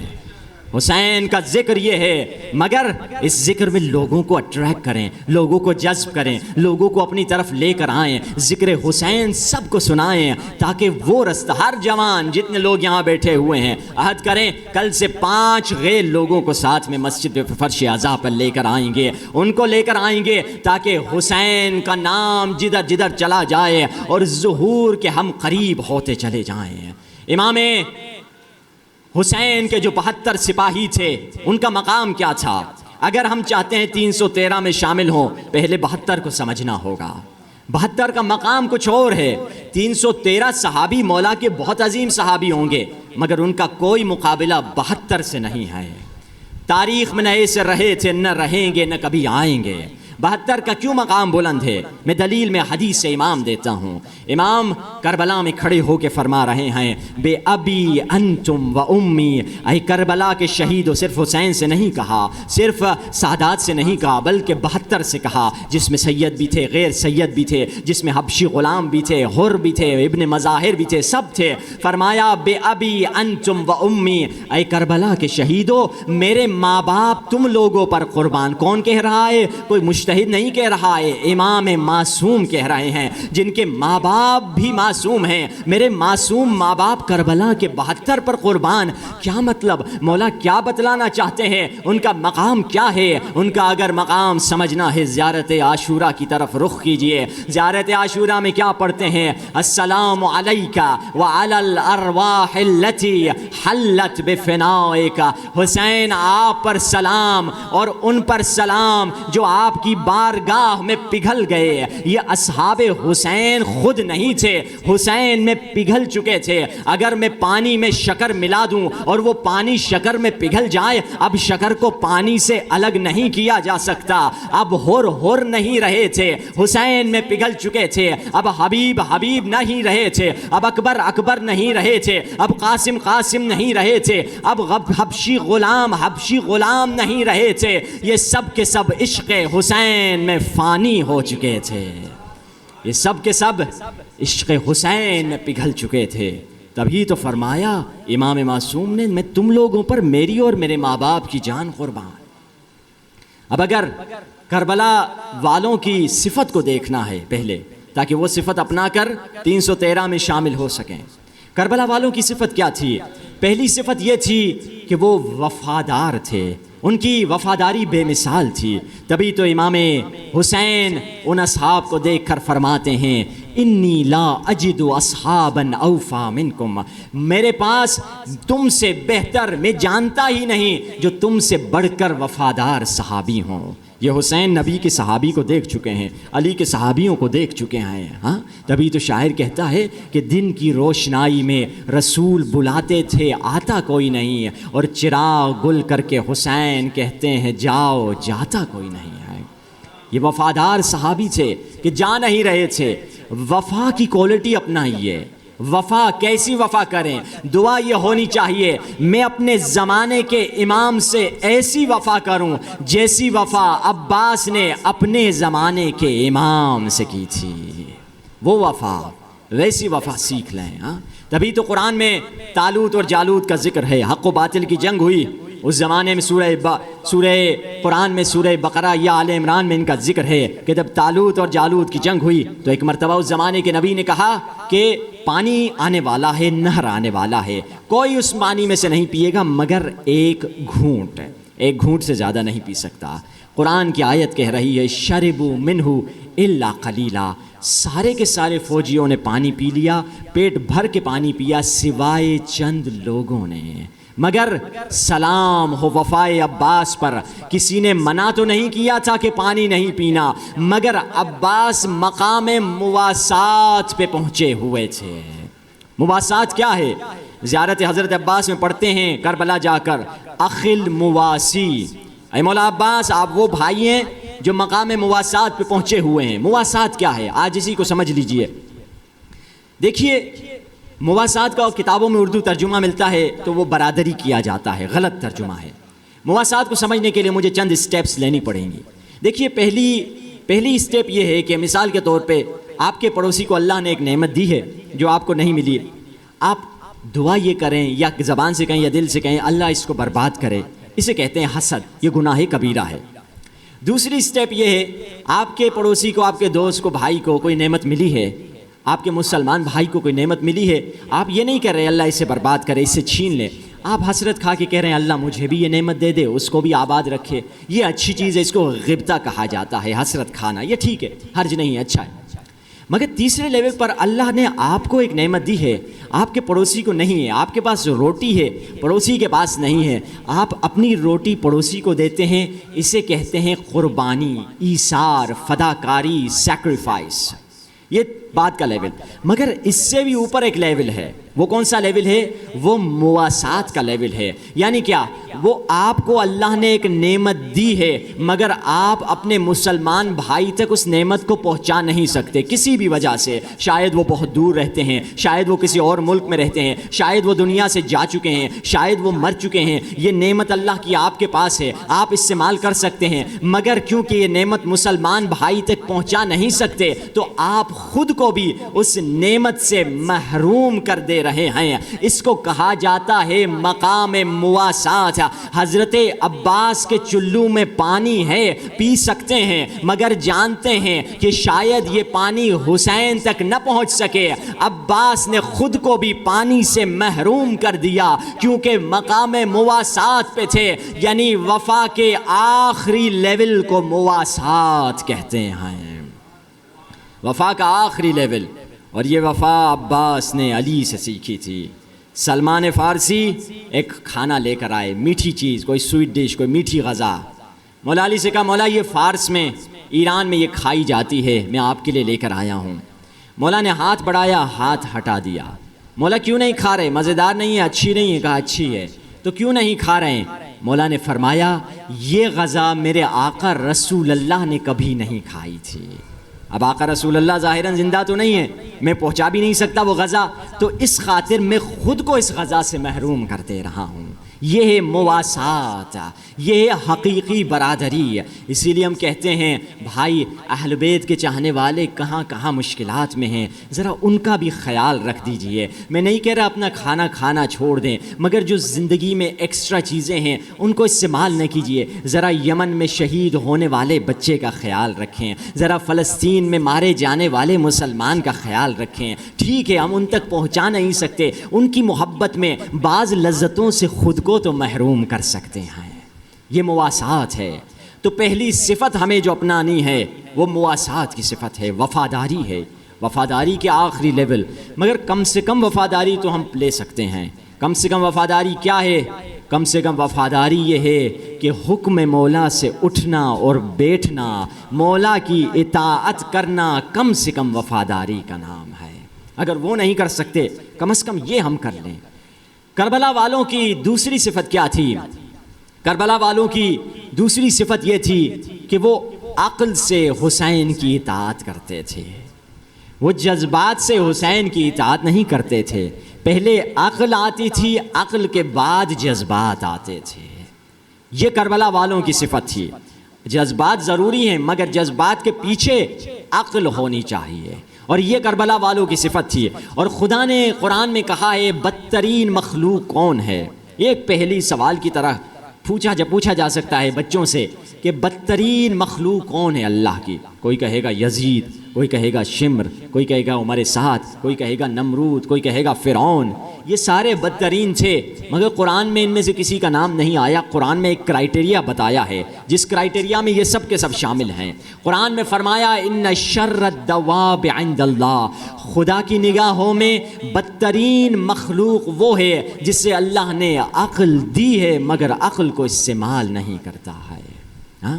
حسین کا ذکر یہ ہے، مگر اس ذکر میں لوگوں کو اٹریکٹ کریں، لوگوں کو جذب کریں، لوگوں کو اپنی طرف لے کر آئیں، ذکر حسین سب کو سنائیں تاکہ وہ رستہ، ہر جوان جتنے لوگ یہاں بیٹھے ہوئے ہیں عہد کریں کل سے 5 غیر لوگوں کو ساتھ میں مسجد پہ فرش عزا پر لے کر آئیں گے، ان کو لے کر آئیں گے تاکہ حسین کا نام جدھر جدھر چلا جائے اور ظہور کے ہم قریب ہوتے چلے جائیں۔ امام حسین کے جو 72 سپاہی تھے ان کا مقام کیا تھا؟ اگر ہم چاہتے ہیں 313 میں شامل ہوں پہلے 72 کو سمجھنا ہوگا۔ 72 کا مقام کچھ اور ہے۔ 313 صحابی مولا کے بہت عظیم صحابی ہوں گے مگر ان کا کوئی مقابلہ 72 سے نہیں ہے۔ تاریخ میں نہ ایسے رہے تھے، نہ رہیں گے، نہ کبھی آئیں گے۔ 72 کا کیوں مقام بلند ہے؟ میں دلیل میں حدیث سے امام دیتا ہوں۔ امام کربلا میں کھڑے ہو کے فرما رہے ہیں بے ابی انتم و امی، اے کربلا کے شہیدوں، صرف حسین سے نہیں کہا، صرف سادات سے نہیں کہا، بلکہ 72 سے کہا، جس میں سید بھی تھے، غیر سید بھی تھے، جس میں حبشی غلام بھی تھے، حر بھی تھے، ابن مظاہر بھی تھے، سب تھے۔ فرمایا بے ابی انتم و امی، اے کربلا کے شہیدوں، میرے ماں باپ تم لوگوں پر قربان۔ کون کہہ رہا ہے؟ کوئی مجتہد نہیں کہہ رہا ہے، امام معصوم کہہ رہے ہیں جن کے ماں باپ بھی معصوم ہیں۔ میرے معصوم ماں باپ کربلا کے 72 پر قربان۔ کیا مطلب؟ مولا کیا بتلانا چاہتے ہیں؟ ان کا مقام کیا ہے؟ ان کا اگر مقام سمجھنا ہے زیارت عاشورہ کی طرف رخ کیجئے۔ زیارت عاشورہ میں کیا پڑھتے ہیں؟ السلام علیکا وعلی الارواح التي حلت بفنائک۔ حسین آپ پر سلام اور ان پر سلام جو آپ کی بارگاہ میں پگھل گئے. یہ اصحاب حسین خود نہیں تھے, حسین میں پگھل چکے تھے. اگر میں پانی میں شکر ملا دوں اور وہ پانی شکر میں پگھل جائے, اب شکر کو پانی سے الگ نہیں کیا جا سکتا. اب ہور نہیں رہے تھے, حسین میں پگھل چکے تھے. اب حبیب حبیب نہیں رہے تھے, اب اکبر نہیں رہے تھے, اب قاسم نہیں رہے تھے, اب حبشی غلام نہیں رہے تھے. یہ سب کے سب عشق حسین میں فانی ہو چکے تھے. یہ سب کے سب عشق حسین میں پگھل چکے تھے. تبھی تو فرمایا امام معصوم نے, میں تم لوگوں پر میری اور میرے ماں باپ کی جان قربان. اب اگر کربلا والوں کی صفت کو دیکھنا ہے پہلے, تاکہ وہ صفت اپنا کر 313 میں شامل ہو سکیں. کربلا والوں کی صفت کیا تھی؟ پہلی صفت یہ تھی کہ وہ وفادار تھے, ان کی وفاداری بے مثال تھی. تبھی تو امام حسین ان اصحاب کو دیکھ کر فرماتے ہیں, انی لا اجد اصحابا اوفا منکم, میرے پاس تم سے بہتر میں جانتا ہی نہیں جو تم سے بڑھ کر وفادار صحابی ہوں. یہ حسین نبی کے صحابی کو دیکھ چکے ہیں, علی کے صحابیوں کو دیکھ چکے ہیں. ہاں, تبھی تو شاعر کہتا ہے کہ دن کی روشنائی میں رسول بلاتے تھے آتا کوئی نہیں, اور چراغ گل کر کے حسین کہتے ہیں جاؤ جاتا کوئی نہیں ہے. یہ وفادار صحابی تھے کہ جا نہیں رہے تھے. وفا کی کوالٹی اپنائیے. وفا کیسی وفا کریں؟ دعا یہ ہونی چاہیے, میں اپنے زمانے کے امام سے ایسی وفا کروں جیسی وفا عباس نے اپنے زمانے کے امام سے کی تھی. وہ وفا, ویسی وفا سیکھ لیں. ہاں, تبھی تو قرآن میں طالوت اور جالوت کا ذکر ہے. حق و باطل کی جنگ ہوئی اس زمانے میں. سورہ قرآن میں سورہ بقرہ یا آل عمران میں ان کا ذکر ہے کہ جب طالوت اور جالوت کی جنگ ہوئی تو ایک مرتبہ اس زمانے کے نبی نے کہا کہ پانی آنے والا ہے, نہر آنے والا ہے, کوئی اس پانی میں سے نہیں پیے گا مگر ایک گھونٹ سے زیادہ نہیں پی سکتا. قرآن کی آیت کہہ رہی ہے شربوا منہ الا قلیلا, سارے کے سارے فوجیوں نے پانی پی لیا, پیٹ بھر کے پانی پیا سوائے چند لوگوں نے. مگر سلام ہو وفائے عباس پر, کسی نے منع تو نہیں کیا تھا کہ پانی نہیں پینا, مگر عباس مقام مواسات پہ پہنچے ہوئے تھے. مواسات کیا ہے؟ زیارت حضرت عباس میں پڑھتے ہیں کربلا جا کر, اخل مواسی, اے مولا عباس آپ وہ بھائی ہیں جو مقام مواسات پہ پہنچے ہوئے ہیں. مواسات کیا ہے آج اسی کو سمجھ لیجئے. دیکھیے مواسات کا کتابوں میں اردو ترجمہ ملتا ہے تو وہ برادری کیا جاتا ہے, غلط ترجمہ ہے. مواسات کو سمجھنے کے لیے مجھے چند سٹیپس لینی پڑیں گی. دیکھیے پہلی سٹیپ یہ ہے کہ مثال کے طور پہ آپ کے پڑوسی کو اللہ نے ایک نعمت دی ہے جو آپ کو نہیں ملی. آپ دعا یہ کریں یا زبان سے کہیں یا دل سے کہیں اللہ اس کو برباد کرے, اسے کہتے ہیں حسد, یہ گناہ کبیرہ ہے. دوسری سٹیپ یہ ہے آپ کے پڑوسی کو, آپ کے دوست کو, بھائی کو کوئی نعمت ملی ہے, آپ کے مسلمان بھائی کو کوئی نعمت ملی ہے, آپ یہ نہیں کہہ رہے اللہ اسے برباد کرے, اسے چھین لے. آپ حسرت کھا کے کہہ رہے ہیں اللہ مجھے بھی یہ نعمت دے دے, اس کو بھی آباد رکھے. یہ اچھی چیز ہے, اس کو غبطہ کہا جاتا ہے, حسرت کھانا. یہ ٹھیک ہے, حرج نہیں ہے, اچھا ہے. مگر تیسرے لیول پر اللہ نے آپ کو ایک نعمت دی ہے, آپ کے پڑوسی کو نہیں ہے. آپ کے پاس روٹی ہے, پڑوسی کے پاس نہیں ہے, آپ اپنی روٹی پڑوسی کو دیتے ہیں. اسے کہتے ہیں قربانی, ایثار, فداکاری, سیکریفائس. یہ بات کا لیول. مگر اس سے بھی اوپر ایک لیول ہے. وہ کون سا لیول ہے؟ وہ مواسات کا لیول ہے. یعنی کیا؟ وہ آپ کو اللہ نے ایک نعمت دی ہے مگر آپ اپنے مسلمان بھائی تک اس نعمت کو پہنچا نہیں سکتے کسی بھی وجہ سے. شاید وہ بہت دور رہتے ہیں, شاید وہ کسی اور ملک میں رہتے ہیں, شاید وہ دنیا سے جا چکے ہیں, شاید وہ مر چکے ہیں. یہ نعمت اللہ کی آپ کے پاس ہے, آپ استعمال کر سکتے ہیں, مگر کیونکہ یہ نعمت مسلمان بھائی تک پہنچا نہیں سکتے تو آپ خود کو بھی اس نعمت سے محروم کر دے رہے ہیں. اس کو کہا جاتا ہے مقام مواسات. حضرت عباس کے چلو میں پانی ہے, پی سکتے ہیں, مگر جانتے ہیں کہ شاید یہ پانی حسین تک نہ پہنچ سکے. عباس نے خود کو بھی پانی سے محروم کر دیا کیونکہ مقام مواسات پہ تھے. یعنی وفا کے آخری لیول کو مواسات کہتے ہیں, وفا کا آخری لیول. اور یہ وفا عباس نے علی سے سیکھی تھی. سلمان فارسی ایک کھانا لے کر آئے, میٹھی چیز, کوئی سویٹ ڈش, کوئی میٹھی غذا. مولا علی سے کہا مولا یہ فارس میں ایران میں یہ کھائی جاتی ہے، میں آپ کے لیے لے کر آیا ہوں۔ مولا نے ہاتھ بڑھایا، ہاتھ ہٹا دیا۔ مولا کیوں نہیں کھا رہے؟ مزیدار نہیں ہے، اچھی نہیں ہے؟ کہا اچھی ہے۔ تو کیوں نہیں کھا رہے ہیں؟ مولا نے فرمایا یہ غذا میرے آقا رسول اللہ نے کبھی نہیں کھائی تھی۔ اب آقا رسول اللہ ظاہراً زندہ تو نہیں ہے، میں پہنچا بھی نہیں سکتا وہ غذا، تو اس خاطر میں خود کو اس غذا سے محروم کرتے رہا ہوں۔ یہ ہے مواسات، یہ ہے حقیقی برادری۔ اسی لیے ہم کہتے ہیں بھائی اہل بیت کے چاہنے والے کہاں کہاں مشکلات میں ہیں، ذرا ان کا بھی خیال رکھ دیجئے۔ میں نہیں کہہ رہا اپنا کھانا کھانا چھوڑ دیں، مگر جو زندگی میں ایکسٹرا چیزیں ہیں ان کو استعمال نہ کیجئے۔ ذرا یمن میں شہید ہونے والے بچے کا خیال رکھیں، ذرا فلسطین میں مارے جانے والے مسلمان کا خیال رکھیں۔ ٹھیک ہے ہم ان تک پہنچا نہیں سکتے، ان کی محبت میں بعض لذتوں سے خود کو تو محروم کر سکتے ہیں۔ یہ مواسات ہے۔ تو پہلی صفت ہمیں جو اپنانی ہے وہ مواسات کی صفت ہے، وفاداری ہے، وفاداری کے آخری لیول۔ مگر کم سے کم وفاداری تو ہم لے سکتے ہیں۔ کم سے کم وفاداری کیا ہے؟ کم سے کم وفاداری یہ ہے کہ حکم مولا سے اٹھنا اور بیٹھنا، مولا کی اطاعت کرنا کم سے کم وفاداری کا نام ہے۔ اگر وہ نہیں کر سکتے کم از کم یہ ہم کر لیں۔ کربلا والوں کی دوسری صفت کیا تھی؟ کربلا والوں کی دوسری صفت یہ تھی کہ وہ عقل سے حسین کی اطاعت کرتے تھے، وہ جذبات سے حسین کی اطاعت نہیں کرتے تھے۔ پہلے عقل آتی تھی، عقل کے بعد جذبات آتے تھے۔ یہ کربلا والوں کی صفت تھی۔ جذبات ضروری ہیں مگر جذبات کے پیچھے عقل ہونی چاہیے، اور یہ کربلا والوں کی صفت تھی۔ اور خدا نے قرآن میں کہا ہے بدترین مخلوق کون ہے؟ ایک پہلی سوال کی طرح پوچھا جا سکتا ہے بچوں سے کہ بدترین مخلوق کون ہے اللہ کی؟ کوئی کہے گا یزید، کوئی کہے گا شمر، کوئی کہے گا عمر سعد، کوئی کہے گا نمرود، کوئی کہے گا فرعون۔ یہ سارے بدترین تھے مگر قرآن میں ان میں سے کسی کا نام نہیں آیا۔ قرآن میں ایک کرائٹیریا بتایا ہے جس کرائٹیریا میں یہ سب کے سب شامل ہیں۔ قرآن میں فرمایا ان شر الدواب عند اللہ، خدا کی نگاہوں میں بدترین مخلوق وہ ہے جس سے اللہ نے عقل دی ہے مگر عقل کو استعمال نہیں کرتا ہے۔ ہاں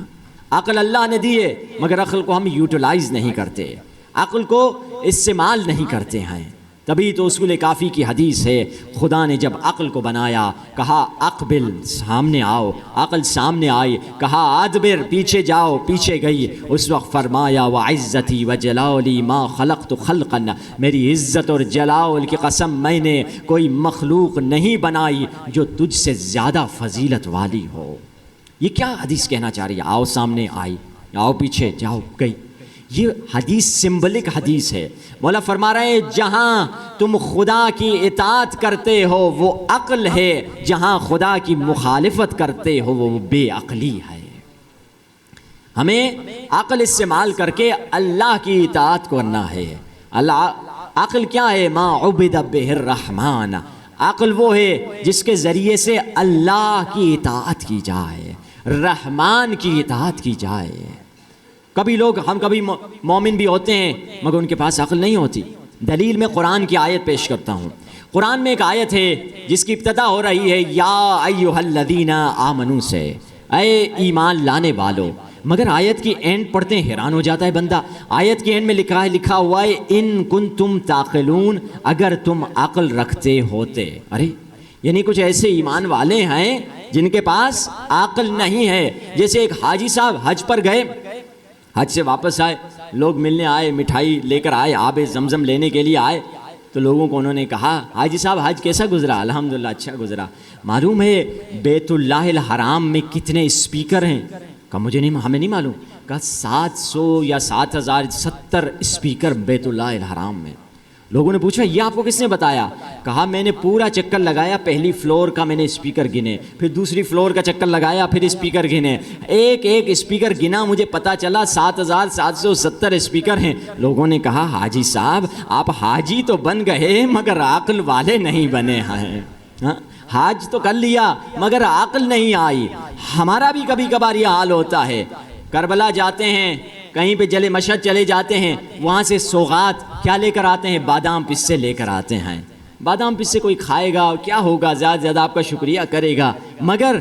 عقل اللہ نے دی ہے مگر عقل کو ہم یوٹیلائز نہیں کرتے، عقل کو استعمال نہیں کرتے ہیں۔ تبھی تو اصول کافی کی حدیث ہے، خدا نے جب عقل کو بنایا کہا اقبل سامنے آؤ، عقل سامنے آئی، کہا ادبر پیچھے جاؤ، پیچھے گئی۔ اس وقت فرمایا وعزتی وجلالی ما خلقت خلقا، میری عزت اور جلال کی قسم میں نے کوئی مخلوق نہیں بنائی جو تجھ سے زیادہ فضیلت والی ہو۔ یہ کیا حدیث کہنا چاہ رہی ہے؟ آؤ سامنے آئی، آؤ پیچھے جاؤ گئی۔ یہ حدیث سمبلک حدیث ہے۔ مولا فرما رہے ہیں جہاں تم خدا کی اطاعت کرتے ہو وہ عقل ہے، جہاں خدا کی مخالفت کرتے ہو وہ بے عقلی ہے۔ ہمیں عقل استعمال کر کے اللہ کی اطاعت کرنا ہے۔ عقل کیا ہے؟ ما عبد بہ الرحمن، عقل وہ ہے جس کے ذریعے سے اللہ کی اطاعت کی جائے، رحمان کی اطاعت کی جائے۔ کبھی لوگ ہم کبھی مومن بھی ہوتے ہیں مگر ان کے پاس عقل نہیں ہوتی۔ دلیل میں قرآن کی آیت پیش کرتا ہوں۔ قرآن میں ایک آیت ہے جس کی ابتدا ہو رہی ہے یا ایھا الذین آمنوا سے، اے ایمان لانے والو، مگر آیت کی اینڈ پڑھتے ہیں حیران ہو جاتا ہے بندہ۔ آیت کی اینڈ میں لکھا ہوا ہے ان کنتم تعقلون، اگر تم عقل رکھتے ہوتے۔ ارے یعنی کچھ ایسے ایمان والے ہیں جن کے پاس عقل نہیں ہے۔ جیسے ایک حاجی صاحب حج پر گئے، حج سے واپس آئے، لوگ ملنے آئے، مٹھائی لے کر آئے، آب زمزم لینے کے لیے آئے، تو لوگوں کو انہوں نے کہا حاجی صاحب حج کیسا گزرا؟ الحمدللہ اچھا گزرا۔ معلوم ہے بیت اللہ الحرام میں کتنے اسپیکر ہیں؟ کہا مجھے نہیں، ہمیں نہیں معلوم۔ کہا 700 یا 7070 اسپیکر بیت اللہ الحرام میں۔ لوگوں نے پوچھا یہ آپ کو کس نے بتایا؟ کہا میں نے پورا چکر لگایا، پہلی فلور کا میں نے اسپیکر گنے، پھر دوسری فلور کا چکر لگایا، پھر اسپیکر گنے، ایک ایک اسپیکر گنا، مجھے پتا چلا 7770 اسپیکر ہیں۔ لوگوں نے کہا حاجی صاحب آپ حاجی تو بن گئے مگر عقل والے نہیں بنے ہیں۔ حاج تو کر لیا مگر عقل نہیں آئی۔ ہمارا بھی کبھی کبھار یہ حال ہوتا ہے، کربلا جاتے ہیں، کہیں پہ جلے مشہد چلے جاتے ہیں، وہاں سے سوغات کیا لے کر آتے ہیں؟ بادام پسے لے کر آتے ہیں۔ بادام پسے کوئی کھائے گا کیا ہوگا، زیادہ زیادہ آپ کا شکریہ کرے گا، مگر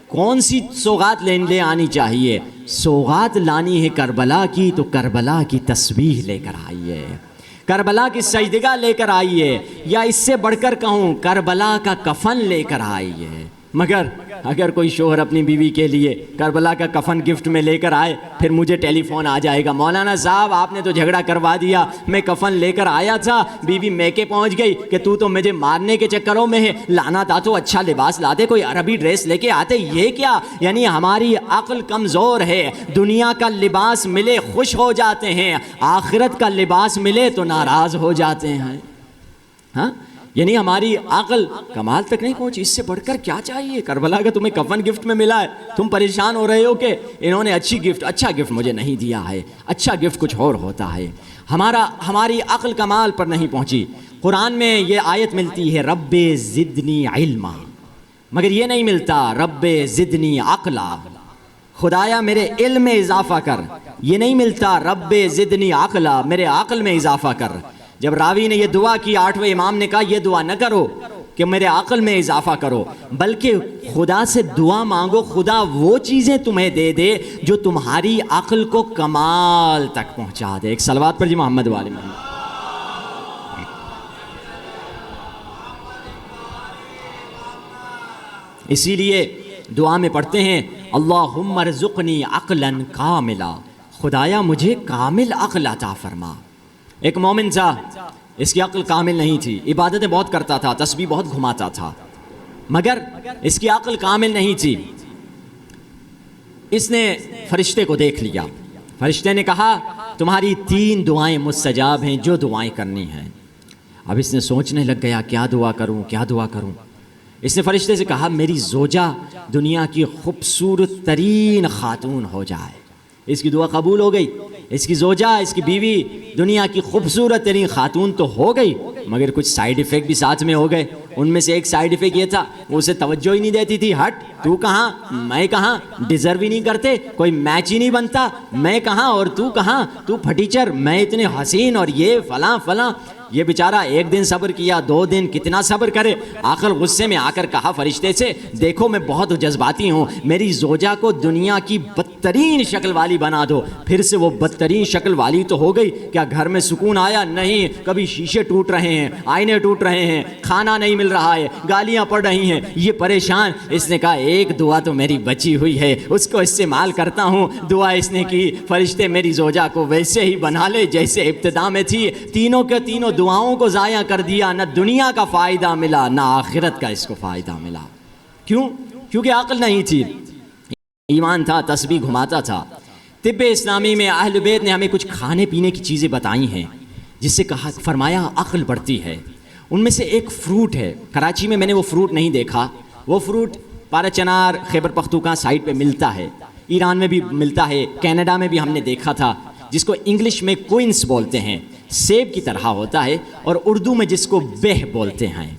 کون سی سوغات لے آنی چاہیے؟ سوغات لانی ہے کربلا کی تو کربلا کی تسبیح لے کر آئیے، کربلا کی سجدگاہ لے کر آئیے، یا اس سے بڑھ کر کہوں کربلا کا کفن لے کر آئیے۔ مگر اگر کوئی شوہر اپنی بیوی کے لیے کربلا کا کفن گفٹ میں لے کر آئے، پھر مجھے ٹیلی فون آ جائے گا، مولانا صاحب آپ نے تو جھگڑا کروا دیا، میں کفن لے کر آیا تھا، بیوی میکے پہنچ گئی کہ تو مجھے مارنے کے چکروں میں ہے، لانا تھا تو اچھا لباس لاتے، کوئی عربی ڈریس لے کے آتے، یہ کیا؟ یعنی ہماری عقل کمزور ہے، دنیا کا لباس ملے خوش ہو جاتے ہیں، آخرت کا لباس ملے تو ناراض ہو جاتے ہیں۔ ہاں، یعنی ہماری عقل کمال تک نہیں پہنچی، اس سے بڑھ کر کیا چاہیے؟ کربلا کا تمہیں کفن گفٹ میں ملا ہے، تم پریشان ہو رہے ہو کہ انہوں نے اچھا گفٹ مجھے نہیں دیا ہے، اچھا گفٹ کچھ اور ہوتا ہے۔ ہماری عقل کمال پر نہیں پہنچی۔ قرآن میں یہ آیت ملتی ہے رب زدنی علما، مگر یہ نہیں ملتا رب زدنی عقلا، خدایا میرے علم میں اضافہ کر، یہ نہیں ملتا رب زدنی عقلا، میرے عقل میں اضافہ کر۔ جب راوی نے یہ دعا کی، 8ویں امام نے کہا یہ دعا نہ کرو کہ میرے عقل میں اضافہ کرو، بلکہ خدا سے دعا مانگو خدا وہ چیزیں تمہیں دے دے جو تمہاری عقل کو کمال تک پہنچا دے۔ ایک صلوات پر جی محمد والے محمد۔ اسی لیے دعا میں پڑھتے ہیں اللہم ارزقنی عقلا کاملا، خدایا مجھے کامل عقل عطا فرما۔ ایک مومن تھا، اس کی عقل کامل نہیں تھی، عبادتیں بہت کرتا تھا، تسبیح بہت گھماتا تھا، مگر اس کی عقل کامل نہیں تھی۔ اس نے فرشتے کو دیکھ لیا، فرشتے نے کہا تمہاری 3 دعائیں مستجاب ہیں، جو دعائیں کرنی ہیں۔ اب اس نے سوچنے لگ گیا کیا دعا کروں، کیا دعا کروں۔ اس نے فرشتے سے کہا میری زوجہ دنیا کی خوبصورت ترین خاتون ہو جائے۔ اس کی دعا قبول ہو گئی، اس کی زوجہ، اس کی بیوی دنیا کی خوبصورت ترین خاتون تو ہو گئی، مگر کچھ سائیڈ ایفیکٹ بھی ساتھ میں ہو گئے۔ ان میں سے ایک سائیڈ ایفیکٹ یہ تھا وہ اسے توجہ ہی نہیں دیتی تھی، ہٹ تو کہاں میں کہاں، ڈیزرو ہی نہیں کرتے، کوئی میچ ہی نہیں بنتا، میں کہاں اور تو کہاں، تو پھٹیچر، میں اتنے حسین اور یہ فلاں فلاں۔ یہ بیچارہ 1 دن صبر کیا، 2 دن، کتنا صبر کرے، آخر غصے میں آ کر کہا فرشتے سے دیکھو میں بہت جذباتی ہوں، میری زوجہ کو دنیا کی بدترین شکل والی بنا دو۔ پھر سے وہ بدترین شکل والی تو ہو گئی، کیا گھر میں سکون آیا؟ نہیں، کبھی شیشے ٹوٹ رہے ہیں، آئینے ٹوٹ رہے ہیں، کھانا نہیں مل رہا ہے، گالیاں پڑ رہی ہیں، یہ پریشان۔ اس نے کہا ایک دعا تو میری بچی ہوئی ہے، اس کو استعمال کرتا ہوں۔ دعا اس نے کی، فرشتے میری زوجہ کو ویسے ہی بنا لے جیسے ابتدا میں تھی۔ تینوں کے تینوں دعاؤں کو ضائع کر دیا، نہ دنیا کا فائدہ ملا نہ آخرت کا اس کو فائدہ ملا۔ کیوں؟ کیونکہ عقل نہیں تھی، ایمان تھا، تسبیح گھماتا تھا۔ طب اسلامی میں اہل بیت نے ہمیں کچھ کھانے پینے کی چیزیں بتائی ہیں جس سے کہا فرمایا عقل بڑھتی ہے۔ ان میں سے ایک فروٹ ہے، کراچی میں نے وہ فروٹ نہیں دیکھا، وہ فروٹ پارا چنار خیبر پختونخوا سائٹ پہ ملتا ہے، ایران میں بھی ملتا ہے، کینیڈا میں بھی ہم نے دیکھا تھا، جس کو انگلش میں کوئنس بولتے ہیں، سیب کی طرح ہوتا ہے، اور اردو میں جس کو بیہ بولتے ہیں۔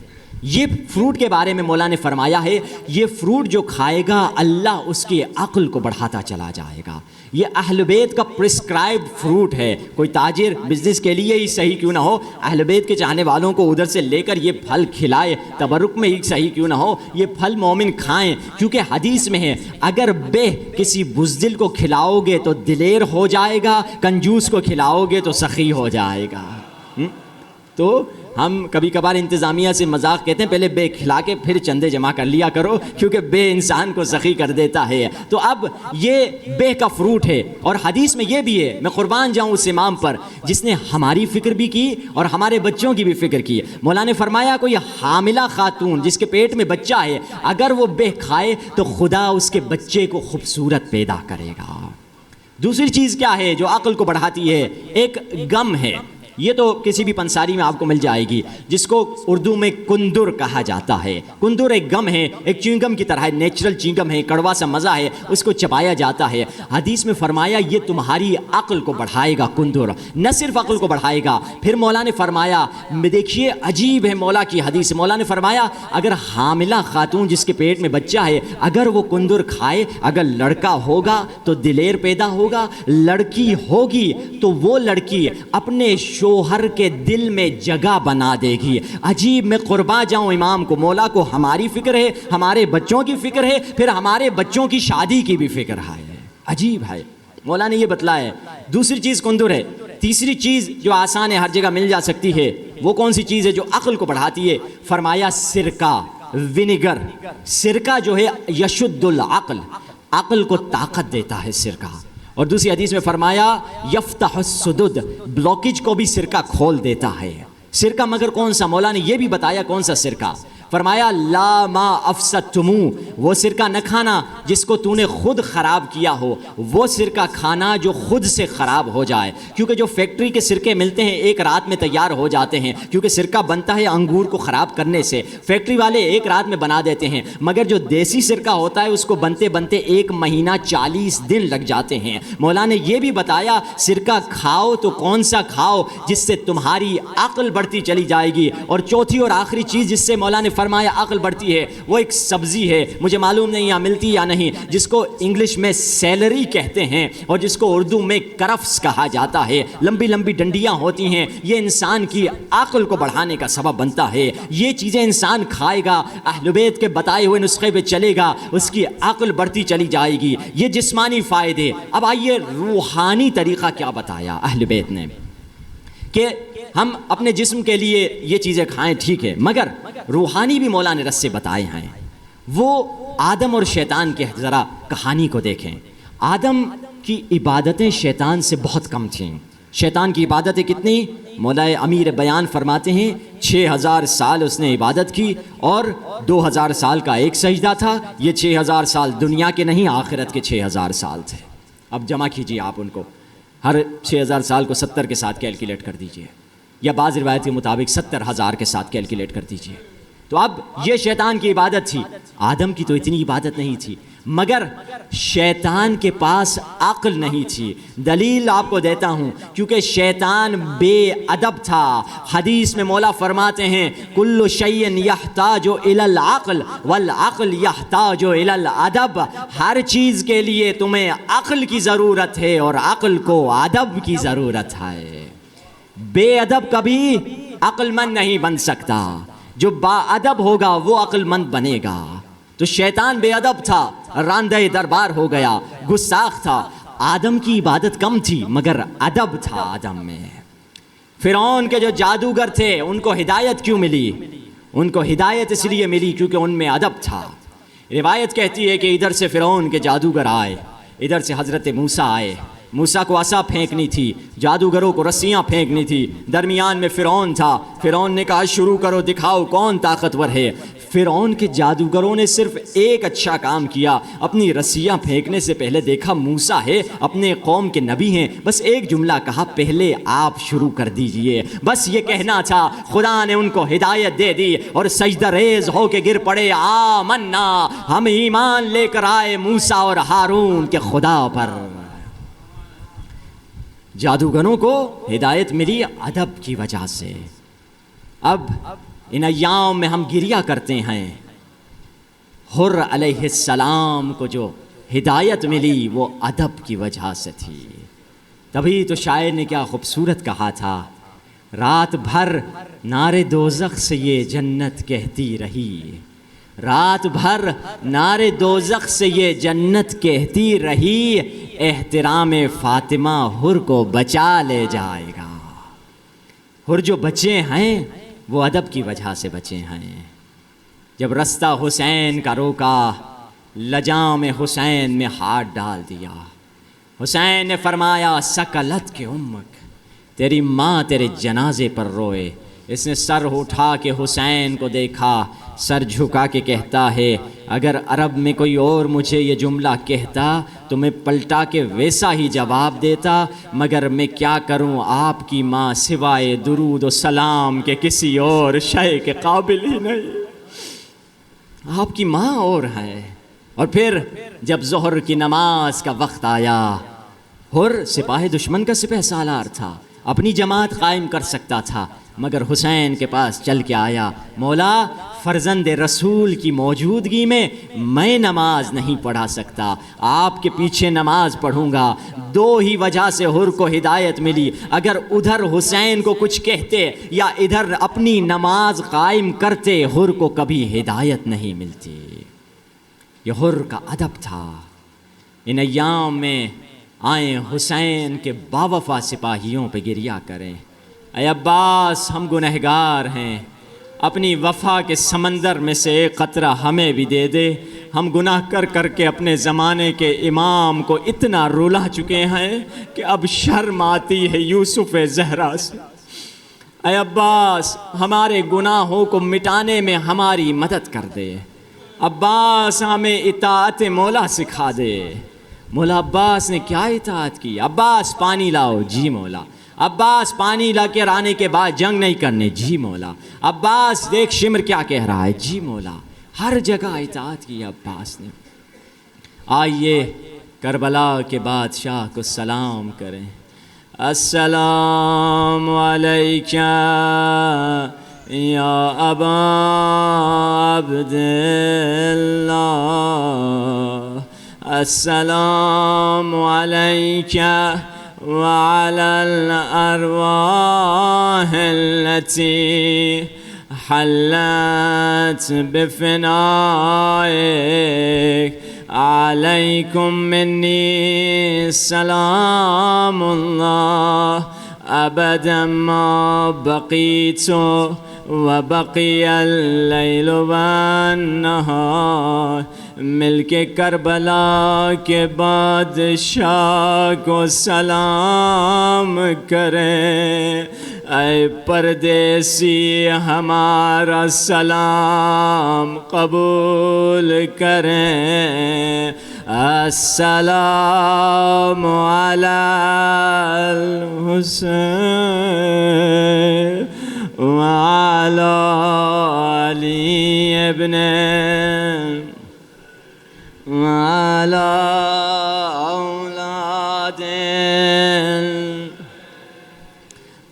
یہ فروٹ کے بارے میں مولا نے فرمایا ہے یہ فروٹ جو کھائے گا اللہ اس کی عقل کو بڑھاتا چلا جائے گا۔ یہ اہل بیت کا پرسکرائبڈ فروٹ ہے، کوئی تاجر بزنس کے لیے ہی صحیح کیوں نہ ہو، اہل بیت کے چاہنے والوں کو ادھر سے لے کر یہ پھل کھلائے، تبرک میں ہی صحیح کیوں نہ ہو، یہ پھل مومن کھائیں، کیونکہ حدیث میں ہے اگر بے کسی بزدل کو کھلاؤ گے تو دلیر ہو جائے گا، کنجوس کو کھلاؤ گے تو سخی ہو جائے گا۔ تو ہم کبھی کبھار انتظامیہ سے مذاق کہتے ہیں پہلے بے کھلا کے پھر چندے جمع کر لیا کرو، کیونکہ بے انسان کو سخی کر دیتا ہے۔ تو اب یہ بے کا فروٹ ہے، اور حدیث میں یہ بھی ہے، میں قربان جاؤں اس امام پر جس نے ہماری فکر بھی کی اور ہمارے بچوں کی بھی فکر کی۔ مولا نے فرمایا کوئی حاملہ خاتون جس کے پیٹ میں بچہ ہے اگر وہ بے کھائے تو خدا اس کے بچے کو خوبصورت پیدا کرے گا۔ دوسری چیز کیا ہے جو عقل کو بڑھاتی ہے؟ ایک گم ہے، یہ تو کسی بھی پنساری میں آپ کو مل جائے گی، جس کو اردو میں کندر کہا جاتا ہے۔ کندر ایک گم ہے، ایک چینگم کی طرح ہے، نیچرل چینگم ہے، کڑوا سا مزہ ہے، اس کو چبایا جاتا ہے۔ حدیث میں فرمایا یہ تمہاری عقل کو بڑھائے گا کندر، نہ صرف عقل کو بڑھائے گا۔ پھر مولا نے فرمایا، دیکھیے عجیب ہے مولا کی حدیث، مولا نے فرمایا اگر حاملہ خاتون جس کے پیٹ میں بچہ ہے اگر وہ کندر کھائے، اگر لڑکا ہوگا تو دلیر پیدا ہوگا، لڑکی ہوگی تو وہ لڑکی اپنے شوہر کے دل میں جگہ بنا دے گی۔ عجیب، میں قربان جاؤں امام کو، مولا کو ہماری فکر ہے، ہمارے بچوں کی فکر ہے، پھر ہمارے بچوں کی شادی کی بھی فکر ہے۔ عجیب ہے، مولا نے یہ بتلایا ہے۔ دوسری چیز کندر ہے۔ تیسری چیز جو آسان ہے، ہر جگہ مل جا سکتی ہے، وہ کون سی چیز ہے جو عقل کو بڑھاتی ہے؟ فرمایا سرکہ، ونیگر۔ سرکہ جو ہے یشد العقل، عقل کو طاقت دیتا ہے سرکہ۔ اور دوسری حدیث میں فرمایا یفتح الصدود، بلاکیج کو بھی سرکہ کھول دیتا ہے۔ سرکہ مگر کون سا؟ مولا نے یہ بھی بتایا کون سا سرکہ۔ فرمایا لا ما افسدتمو، وہ سرکہ نہ کھانا جس کو تو نے خود خراب کیا ہو، وہ سرکہ کھانا جو خود سے خراب ہو جائے، کیونکہ جو فیکٹری کے سرکے ملتے ہیں ایک رات میں تیار ہو جاتے ہیں، کیونکہ سرکہ بنتا ہے انگور کو خراب کرنے سے، فیکٹری والے ایک رات میں بنا دیتے ہیں، مگر جو دیسی سرکہ ہوتا ہے اس کو بنتے بنتے 1 مہینہ 40 دن لگ جاتے ہیں۔ مولا نے یہ بھی بتایا سرکہ کھاؤ تو کون سا کھاؤ جس سے تمہاری عقل بڑھتی چلی جائے گی۔ اور چوتھی اور آخری چیز جس سے مولا نے فرمایا عقل بڑھتی ہے، وہ ایک سبزی ہے، مجھے معلوم نہیں یہاں ملتی یا نہیں، جس کو انگلش میں سیلری کہتے ہیں اور جس کو اردو میں کرفس کہا جاتا ہے۔ لمبی لمبی ڈنڈیاں ہوتی ہیں، یہ انسان کی عقل کو بڑھانے کا سبب بنتا ہے۔ یہ چیزیں انسان کھائے گا، اہل بیت کے بتائے ہوئے نسخے پہ چلے گا، اس کی عقل بڑھتی چلی جائے گی۔ یہ جسمانی فائدے۔ اب آئیے روحانی طریقہ کیا بتایا اہل بیت نے کہ ہم اپنے جسم کے لیے یہ چیزیں کھائیں، ٹھیک ہے، مگر روحانی بھی مولا نے رسے بتائے ہیں۔ وہ آدم اور شیطان کے ذرا کہانی کو دیکھیں۔ آدم کی عبادتیں شیطان سے بہت کم تھیں۔ شیطان کی عبادتیں کتنی؟ مولا امیر بیان فرماتے ہیں 6000 سال اس نے عبادت کی اور 2000 سال کا ایک سجدہ تھا۔ یہ 6000 سال دنیا کے نہیں، آخرت کے 6000 سال تھے۔ اب جمع کیجئے آپ ان کو، ہر 6000 سال کو 70 کے ساتھ کیلکولیٹ کر دیجئے، یا بعض روایت کے مطابق 70,000 کے ساتھ کیلکولیٹ کر دیجئے۔ تو اب یہ شیطان کی عبادت تھی، آدم کی تو اتنی عبادت نہیں تھی، مگر شیطان کے پاس عقل نہیں تھی۔ دلیل آپ کو دیتا ہوں، کیونکہ شیطان بے ادب تھا۔ حدیث میں مولا فرماتے ہیں کل شیء یحتاج الی العقل والعقل یحتاج الی الادب، ہر چیز کے لیے تمہیں عقل کی ضرورت ہے اور عقل کو ادب کی ضرورت ہے۔ بے ادب کبھی عقل مند نہیں بن سکتا، جو با ادب ہوگا وہ عقل مند بنے گا۔ تو شیطان بے ادب تھا، راندہ دربار ہو گیا، گستاخ تھا۔ آدم کی عبادت کم تھی مگر ادب تھا آدم میں۔ فرعون کے جو جادوگر تھے ان کو ہدایت کیوں ملی؟ ان کو ہدایت اس لیے ملی کیونکہ ان میں ادب تھا۔ روایت کہتی ہے کہ ادھر سے فرعون کے جادوگر آئے، ادھر سے حضرت موسیٰ آئے۔ موسیٰ کو عصا پھینکنی تھی، جادوگروں کو رسیاں پھینکنی تھی، درمیان میں فرعون تھا۔ فرعون نے کہا شروع کرو، دکھاؤ کون طاقتور ہے۔ فرعون کے جادوگروں نے صرف ایک اچھا کام کیا، اپنی رسیاں پھینکنے سے پہلے دیکھا موسیٰ ہے، اپنے قوم کے نبی ہیں، بس ایک جملہ کہا پہلے آپ شروع کر دیجئے، بس یہ کہنا تھا۔ خدا نے ان کو ہدایت دے دی اور سجدہ ریز ہو کے گر پڑے، آمنا، ہم ایمان لے کر آئے موسیٰ اور ہارون کے خدا پر۔ جادوگروں کو ہدایت ملی ادب کی وجہ سے۔ اب ان ایام میں ہم گریہ کرتے ہیں، حر علیہ السلام کو جو ہدایت ملی وہ ادب کی وجہ سے تھی۔ تبھی تو شاعر نے کیا خوبصورت کہا تھا، رات بھر نعرے دوزخ سے یہ جنت کہتی رہی، رات بھر نعرے دوزخ سے یہ جنت کہتی رہی، احترام فاطمہ حر کو بچا لے جائے گا۔ حر جو بچے ہیں وہ ادب کی وجہ سے بچے ہیں۔ جب رستہ حسین کا روکا، لجام حسین میں ہاتھ ڈال دیا، حسین نے فرمایا سکلت کے امک، تیری ماں تیرے جنازے پر روئے۔ اس نے سر اٹھا کے حسین کو دیکھا، سر جھکا کے کہتا ہے اگر عرب میں کوئی اور مجھے یہ جملہ کہتا تو میں پلٹا کے ویسا ہی جواب دیتا، مگر میں کیا کروں، آپ کی ماں سوائے درود و سلام کے کسی اور شے کے قابل ہی نہیں، آپ کی ماں اور ہے۔ اور پھر جب ظہر کی نماز کا وقت آیا، حر سپاہ دشمن کا سپہ سالار تھا، اپنی جماعت قائم کر سکتا تھا، مگر حسین کے پاس چل کے آیا، مولا فرزند رسول کی موجودگی میں نماز نہیں پڑھا سکتا، آپ کے پیچھے نماز پڑھوں گا۔ دو ہی وجہ سے حر کو ہدایت ملی، اگر ادھر حسین کو کچھ کہتے یا ادھر اپنی نماز قائم کرتے حر کو کبھی ہدایت نہیں ملتی۔ یہ حر کا ادب تھا۔ ان ایام میں آئیں حسین کے باوفا سپاہیوں پہ گریا کریں۔ اے عباس ہم گنہگار ہیں، اپنی وفا کے سمندر میں سے ایک قطرہ ہمیں بھی دے دے۔ ہم گناہ کر کر کے اپنے زمانے کے امام کو اتنا رلا چکے ہیں کہ اب شرم آتی ہے یوسف زہرا سے۔ اے عباس ہمارے گناہوں کو مٹانے میں ہماری مدد کر دے۔ عباس ہمیں اطاعت مولا سکھا دے۔ مولا عباس نے کیا اطاعت کی؟ عباس پانی لاؤ، جی مولا۔ عباس پانی لا کے آنے کے بعد جنگ نہیں کرنے، جی مولا۔ عباس دیکھ شمر کیا کہہ رہا ہے، جی مولا۔ ہر جگہ اطاعت کی عباس نے۔ آئیے کربلا کے بادشاہ کو سلام کریں۔ السلام علیکہ یا ابا عبداللہ، السلام علیکہ وعلی الارواح التي حلت بفنائك، عليكم مني سلام الله أبدا ما بقيت وبقي الليل والنهار۔ مل کے کربلا کے بادشاہ کو سلام کریں، اے پردیسی ہمارا سلام قبول کریں۔ السلام علی الحسین وعلی علی ابن وعلی اولاد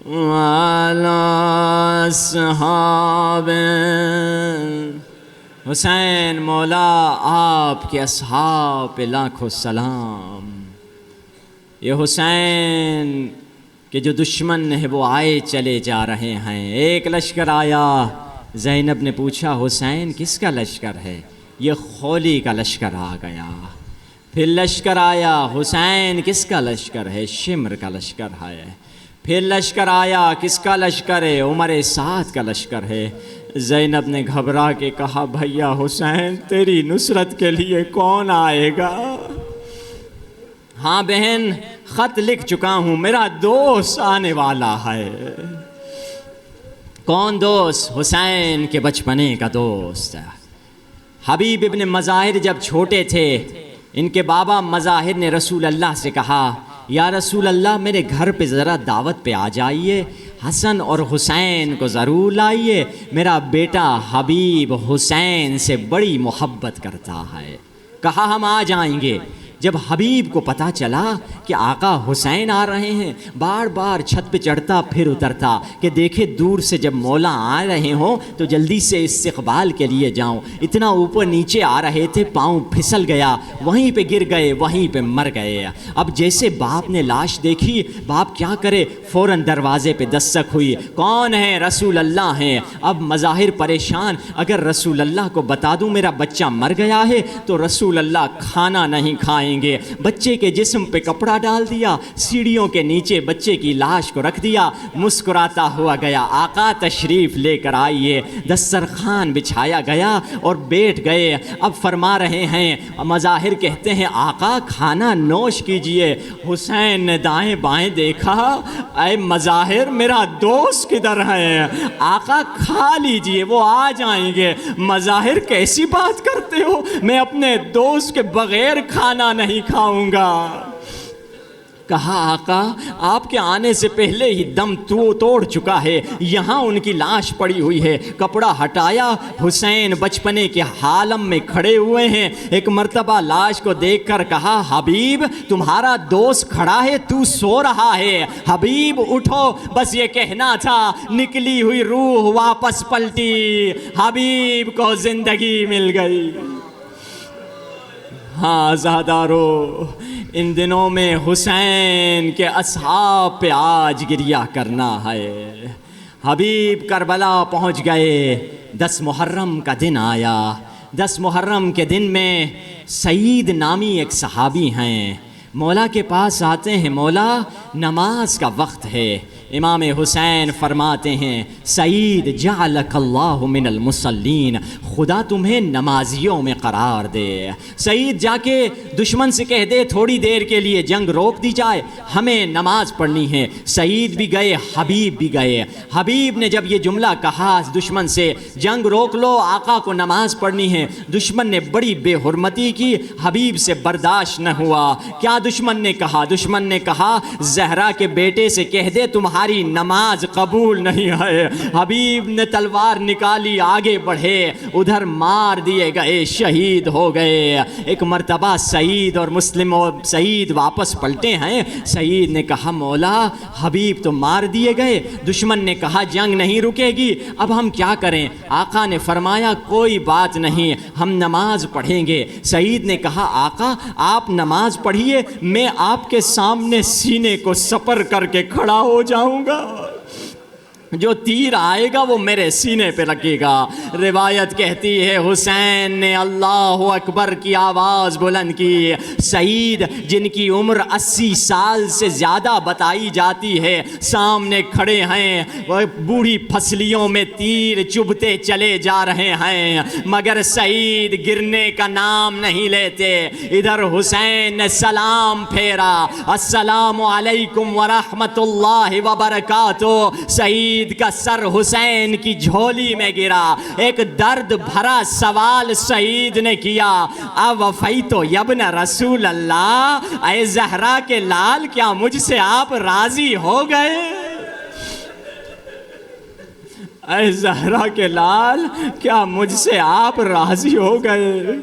وعلی اصحاب۔ حسین مولا آپ کے اصحاب پہ لاکھوں سلام۔ یہ حسین کہ جو دشمن ہے وہ آئے چلے جا رہے ہیں۔ ایک لشکر آیا، زینب نے پوچھا حسین کس کا لشکر ہے؟ یہ خولی کا لشکر آ گیا۔ پھر لشکر آیا، حسین کس کا لشکر ہے؟ شمر کا لشکر ہے۔ پھر لشکر آیا، کس کا لشکر ہے؟ عمر سعد کا لشکر ہے۔ زینب نے گھبرا کے کہا بھیا حسین تیری نصرت کے لیے کون آئے گا؟ ہاں بہن خط لکھ چکا ہوں، میرا دوست آنے والا ہے۔ کون دوست؟ حسین کے بچپنے کا دوست۔ حبیب ابن مظاہر جب چھوٹے تھے، ان کے بابا مظاہر نے رسول اللہ سے کہا یا رسول اللہ میرے گھر پہ ذرا دعوت پہ آ جائیے، حسن اور حسین کو ضرور لائیے، میرا بیٹا حبیب حسین سے بڑی محبت کرتا ہے۔ کہا ہم آ جائیں گے۔ جب حبیب کو پتہ چلا کہ آقا حسین آ رہے ہیں، بار بار چھت پہ چڑھتا پھر اترتا کہ دیکھے دور سے جب مولا آ رہے ہوں تو جلدی سے استقبال کے لیے جاؤں۔ اتنا اوپر نیچے آ رہے تھے، پاؤں پھسل گیا، وہیں پہ گر گئے، وہیں پہ مر گئے۔ اب جیسے باپ نے لاش دیکھی، باپ کیا کرے، فوراً دروازے پہ دستک ہوئی، کون ہے؟ رسول اللہ ہیں۔ اب مظاہر پریشان، اگر رسول اللہ کو بتا دوں میرا بچہ مر گیا ہے تو رسول اللہ کھانا نہیں کھائیں گے۔ بچے کے جسم پہ کپڑا ڈال دیا، سیڑھیوں کے نیچے بچے کی لاش کو رکھ دیا، مسکراتا ہوا گیا آقا تشریف لے کر آئیے۔ دسترخوان بچھایا گیا اور بیٹھ گئے۔ اب فرما رہے ہیں، مظاہر کہتے ہیں آقا کھانا نوش کیجئے۔ حسین نے دائیں بائیں دیکھا، اے مظاہر میرا دوست کدھر ہے؟ آقا کھا لیجئے وہ آ جائیں گے۔ مظاہر کیسی بات کرتے ہو، میں اپنے دوست کے بغیر کھانا نہیں کھاؤں گا۔ کہا آقا آپ کے آنے سے پہلے ہی دم توڑ چکا ہے، یہاں ان کی لاش پڑی ہوئی ہے۔ کپڑا ہٹایا، حسین بچپنے کے حالم میں کھڑے ہوئے ہیں۔ ایک مرتبہ لاش کو دیکھ کر کہا حبیب تمہارا دوست کھڑا ہے، تو سو رہا ہے، حبیب اٹھو۔ بس یہ کہنا تھا، نکلی ہوئی روح واپس پلٹی، حبیب کو زندگی مل گئی۔ ہاں زادارو، ان دنوں میں حسین کے اصحاب پہ آج گریہ کرنا ہے۔ حبیب کربلا پہنچ گئے، 10 محرم کا دن آیا، 10 محرم کے دن میں سعید نامی ایک صحابی ہیں، مولا کے پاس آتے ہیں، مولا نماز کا وقت ہے۔ امام حسین فرماتے ہیں سعید جعلک اللہ من المصلین، خدا تمہیں نمازیوں میں قرار دے۔ سعید جا کے دشمن سے کہہ دے تھوڑی دیر کے لیے جنگ روک دی جائے، ہمیں نماز پڑھنی ہے۔ سعید بھی گئے، حبیب بھی گئے۔ حبیب نے جب یہ جملہ کہا دشمن سے جنگ روک لو، آقا کو نماز پڑھنی ہے، دشمن نے بڑی بے حرمتی کی، حبیب سے برداشت نہ ہوا۔ کیا دشمن نے کہا؟ دشمن نے کہا زہرا کے بیٹے سے کہہ دے تمہاری نماز قبول نہیں ہے۔ حبیب نے تلوار نکالی، آگے بڑھے، ادھر مار دیے گئے، شہید ہو گئے۔ ایک مرتبہ سعید اور مسلم اور سعید واپس پلٹے ہیں۔ سعید نے کہا مولا حبیب تو مار دیے گئے، دشمن نے کہا جنگ نہیں رکے گی، اب ہم کیا کریں؟ آقا نے فرمایا کوئی بات نہیں، ہم نماز پڑھیں گے۔ سعید نے کہا آقا آپ نماز پڑھیے، میں آپ کے سامنے سینے کو سپر کر کے کھڑا ہو جاؤں گا، جو تیر آئے گا وہ میرے سینے پہ لگے گا۔ روایت کہتی ہے حسین نے اللہ اکبر کی آواز بلند کی۔ سعید جن کی عمر 80 سال سے زیادہ بتائی جاتی ہے سامنے کھڑے ہیں، وہ بوڑھی پھسلیوں میں تیر چبھتے چلے جا رہے ہیں، مگر سعید گرنے کا نام نہیں لیتے۔ ادھر حسین نے سلام پھیرا، السلام علیکم ورحمۃ اللہ وبرکاتہ۔ سعید کا سر حسین کی جھولی میں گرا۔ ایک درد بھرا سوال سعید نے کیا، اوفیت یبن رسول اللہ، اے زہرا کے لال کیا مجھ سے آپ راضی ہو گئے؟ اے زہرا کے لال کیا مجھ سے آپ راضی ہو گئے؟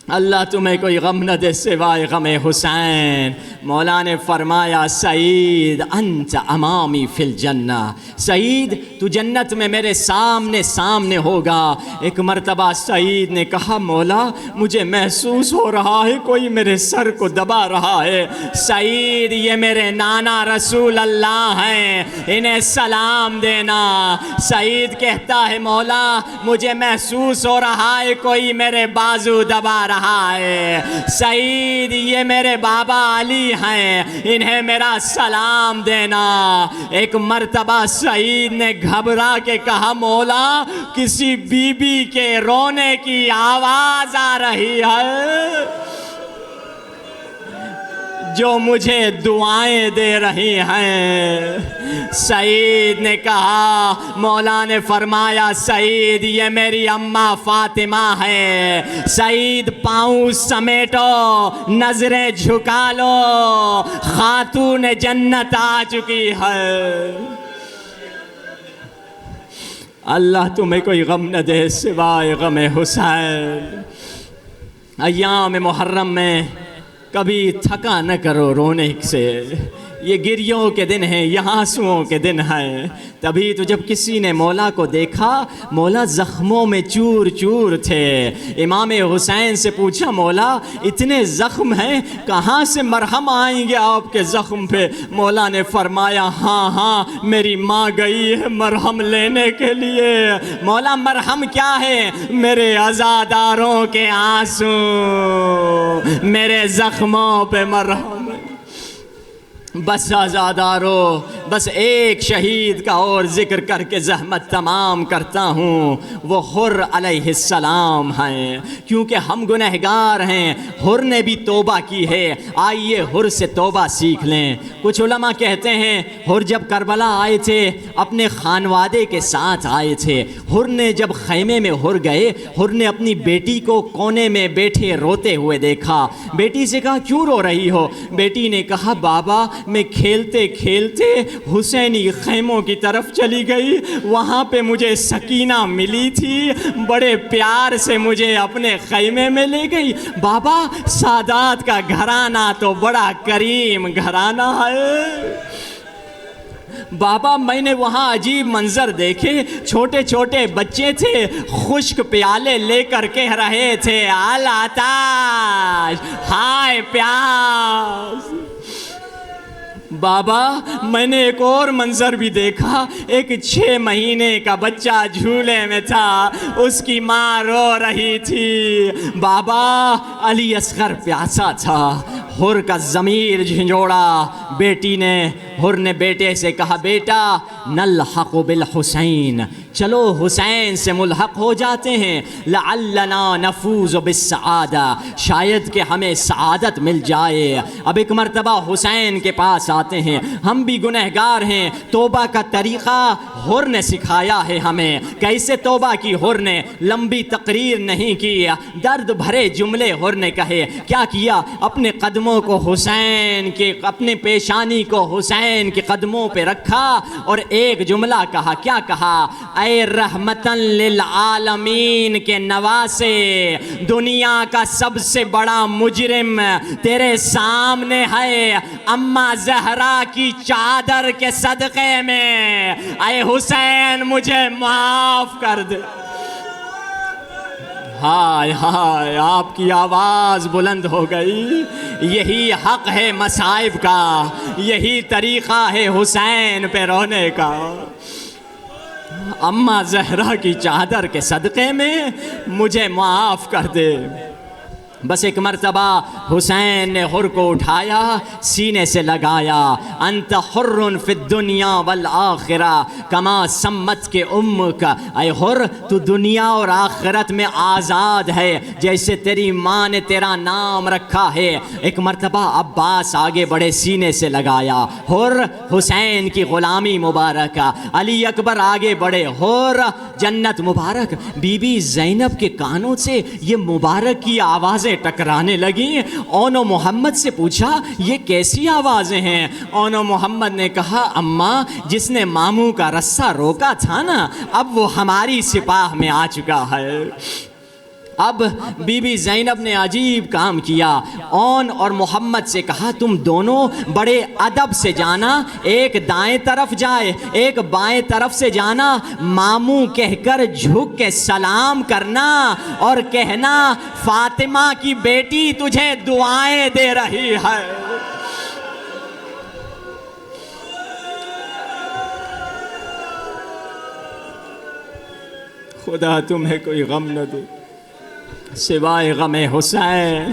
اللہ تمہیں کوئی غم نہ دے سوائے غم حسین۔ مولا نے فرمایا سعید انت امامی فی الجنہ، سعید تو جنت میں میرے سامنے سامنے ہوگا۔ ایک مرتبہ سعید نے کہا مولا مجھے محسوس ہو رہا ہے کوئی میرے سر کو دبا رہا ہے۔ سعید یہ میرے نانا رسول اللہ ہیں، انہیں سلام دینا۔ سعید کہتا ہے مولا مجھے محسوس ہو رہا ہے کوئی میرے بازو دبا رہا ہے۔ سعید یہ میرے بابا علی ہیں، انہیں میرا سلام دینا۔ ایک مرتبہ سعید نے گھبرا کے کہا مولا کسی بی بی کے رونے کی آواز آ رہی ہے جو مجھے دعائیں دے رہی ہیں۔ سعید نے کہا، مولا نے فرمایا سعید یہ میری اماں فاطمہ ہے۔ سعید پاؤں سمیٹو، نظریں جھکا لو، خاتون جنت آ چکی ہے۔ اللہ تمہیں کوئی غم نہ دے سوائے غم حسین۔ ایام محرم میں کبھی تھکا نہ کرو رونے سے، یہ گریوں کے دن ہیں، یہ آنسوؤں کے دن ہیں۔ تبھی تو جب کسی نے مولا کو دیکھا، مولا زخموں میں چور چور تھے۔ امام حسین سے پوچھا مولا اتنے زخم ہیں کہاں سے مرہم آئیں گے آپ کے زخم پہ؟ مولا نے فرمایا ہاں ہاں میری ماں گئی ہے مرہم لینے کے لیے۔ مولا مرہم کیا ہے؟ میرے عزاداروں کے آنسو، میرے زخموں پہ مرہم۔ بس عزادارو، بس ایک شہید کا اور ذکر کر کے زحمت تمام کرتا ہوں، وہ حر علیہ السلام ہیں۔ کیونکہ ہم گنہگار ہیں، حر نے بھی توبہ کی ہے، آئیے حر سے توبہ سیکھ لیں۔ کچھ علماء کہتے ہیں حر جب کربلا آئے تھے اپنے خانوادے کے ساتھ آئے تھے۔ حر نے جب خیمے میں حر گئے، حر نے اپنی بیٹی کو کونے میں بیٹھے روتے ہوئے دیکھا۔ بیٹی سے کہا کیوں رو رہی ہو؟ بیٹی نے کہا بابا میں کھیلتے کھیلتے حسینی خیموں کی طرف چلی گئی، وہاں پہ مجھے سکینہ ملی تھی، بڑے پیار سے مجھے اپنے خیمے میں لے گئی۔ بابا سادات کا گھرانہ تو بڑا کریم گھرانہ ہے۔ بابا میں نے وہاں عجیب منظر دیکھے، چھوٹے چھوٹے بچے تھے، خشک پیالے لے کر کہہ رہے تھے العطاش، ہائے پیاس۔ بابا میں نے ایک اور منظر بھی دیکھا، ایک 6 مہینے کا بچہ جھولے میں تھا، اس کی ماں رو رہی تھی۔ بابا علی اصغر پیاسا تھا، حر کا ضمیر جھنجھوڑا، حر نے بیٹے سے کہا بیٹا نلحق بالحسین، چلو حسین سے ملحق ہو جاتے ہیں، لعلنا نفوز بالسعادہ، شاید کہ ہمیں سعادت مل جائے۔ اب ایک مرتبہ حسین کے پاس آتے ہیں، ہم بھی گنہگار ہیں، توبہ کا طریقہ حر نے سکھایا ہے ہمیں، کیسے توبہ کی حر نے، لمبی تقریر نہیں کی، درد بھرے جملے حر نے کہے، کیا کیا، اپنے قدموں کو حسین کے، اپنے پیشانی کو حسین کے قدموں پہ رکھا اور ایک جملہ کہا، کیا کہا، اے رحمتاً للعالمین کے نواسے، دنیا کا سب سے بڑا مجرم تیرے سامنے ہے، اماں زہرا کی چادر کے صدقے میں، اے حسین مجھے معاف کر دے۔ ہائے ہائے، آپ کی آواز بلند ہو گئی، یہی حق ہے مصائب کا، یہی طریقہ ہے حسین پہ رونے کا۔ اماں زہرا کی چادر کے صدقے میں مجھے معاف کر دے۔ بس ایک مرتبہ حسین نے حر کو اٹھایا، سینے سے لگایا، انت حر فی الدنیا والآخرہ کما سمت کے امک، اے حر تو دنیا اور آخرت میں آزاد ہے جیسے تیری ماں نے تیرا نام رکھا ہے۔ ایک مرتبہ عباس آگے بڑے، سینے سے لگایا، حر حسین کی غلامی مبارک، علی اکبر آگے بڑے، حر جنت مبارک۔ بی بی زینب کے کانوں سے یہ مبارک کی آوازیں ٹکرانے لگیں۔ اونو محمد سے پوچھا یہ کیسی آوازیں ہیں؟ اونو محمد نے کہا اماں جس نے ماموں کا رسہ روکا تھا نا، اب وہ ہماری سپاہ میں آ چکا ہے۔ اب بی بی زینب نے عجیب کام کیا، اون اور محمد سے کہا تم دونوں بڑے ادب سے جانا، ایک دائیں طرف جائے ایک بائیں طرف سے جانا، ماموں کہہ کر جھک کے سلام کرنا اور کہنا فاطمہ کی بیٹی تجھے دعائیں دے رہی ہے۔ خدا تمہیں کوئی غم نہ دے سوائے غم حسین۔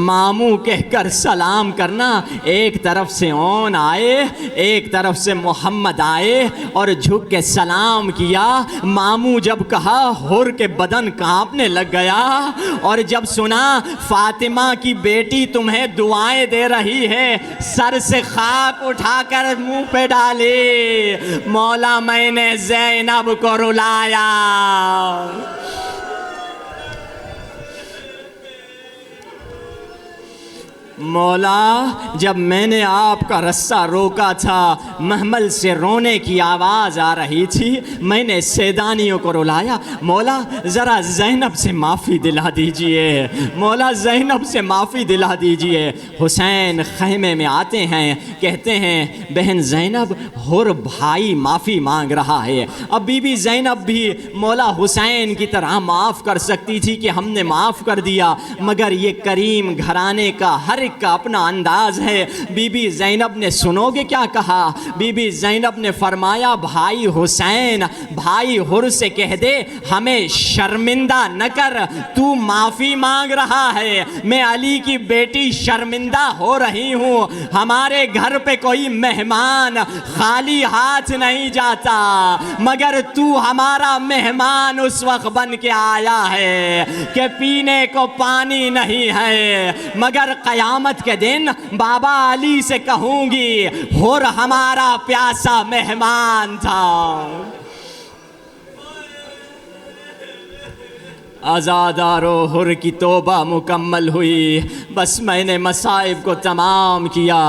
ماموں کہہ کر سلام کرنا، ایک طرف سے اون آئے ایک طرف سے محمد آئے اور جھک کے سلام کیا۔ ماموں جب کہا حر کے بدن کانپنے لگ گیا، اور جب سنا فاطمہ کی بیٹی تمہیں دعائیں دے رہی ہے، سر سے خاک اٹھا کر منہ پہ ڈالی، مولا میں نے زینب کو رلایا۔ مولا جب میں نے آپ کا رسہ روکا تھا، محمل سے رونے کی آواز آ رہی تھی، میں نے سیدانیوں کو رلایا، مولا ذرا زینب سے معافی دلا دیجئے، مولا زینب سے معافی دلا دیجئے۔ حسین خیمے میں آتے ہیں، کہتے ہیں بہن زینب حر بھائی معافی مانگ رہا ہے۔ اب بی بی زینب بھی مولا حسین کی طرح معاف کر سکتی تھی کہ ہم نے معاف کر دیا، مگر یہ کریم گھرانے کا ہر ایک کا اپنا انداز ہے۔ بی بی زینب نے سنو گے کیا کہا؟ بی بی زینب نے فرمایا بھائی حسین بھائی حر سے کہہ دے ہمیں شرمندہ نہ کر، تو معافی مانگ رہا ہے، میں علی کی بیٹی شرمندہ ہو رہی ہوں، ہمارے گھر پہ کوئی مہمان خالی ہاتھ نہیں جاتا، مگر تو ہمارا مہمان اس وقت بن کے آیا ہے کہ پینے کو پانی نہیں ہے، مگر قیامت کے دن بابا علی سے کہوں گی حر ہمارا پیاسا مہمان تھا۔ آزادارو حر کی توبہ مکمل ہوئی، بس میں نے مصائب کو تمام کیا۔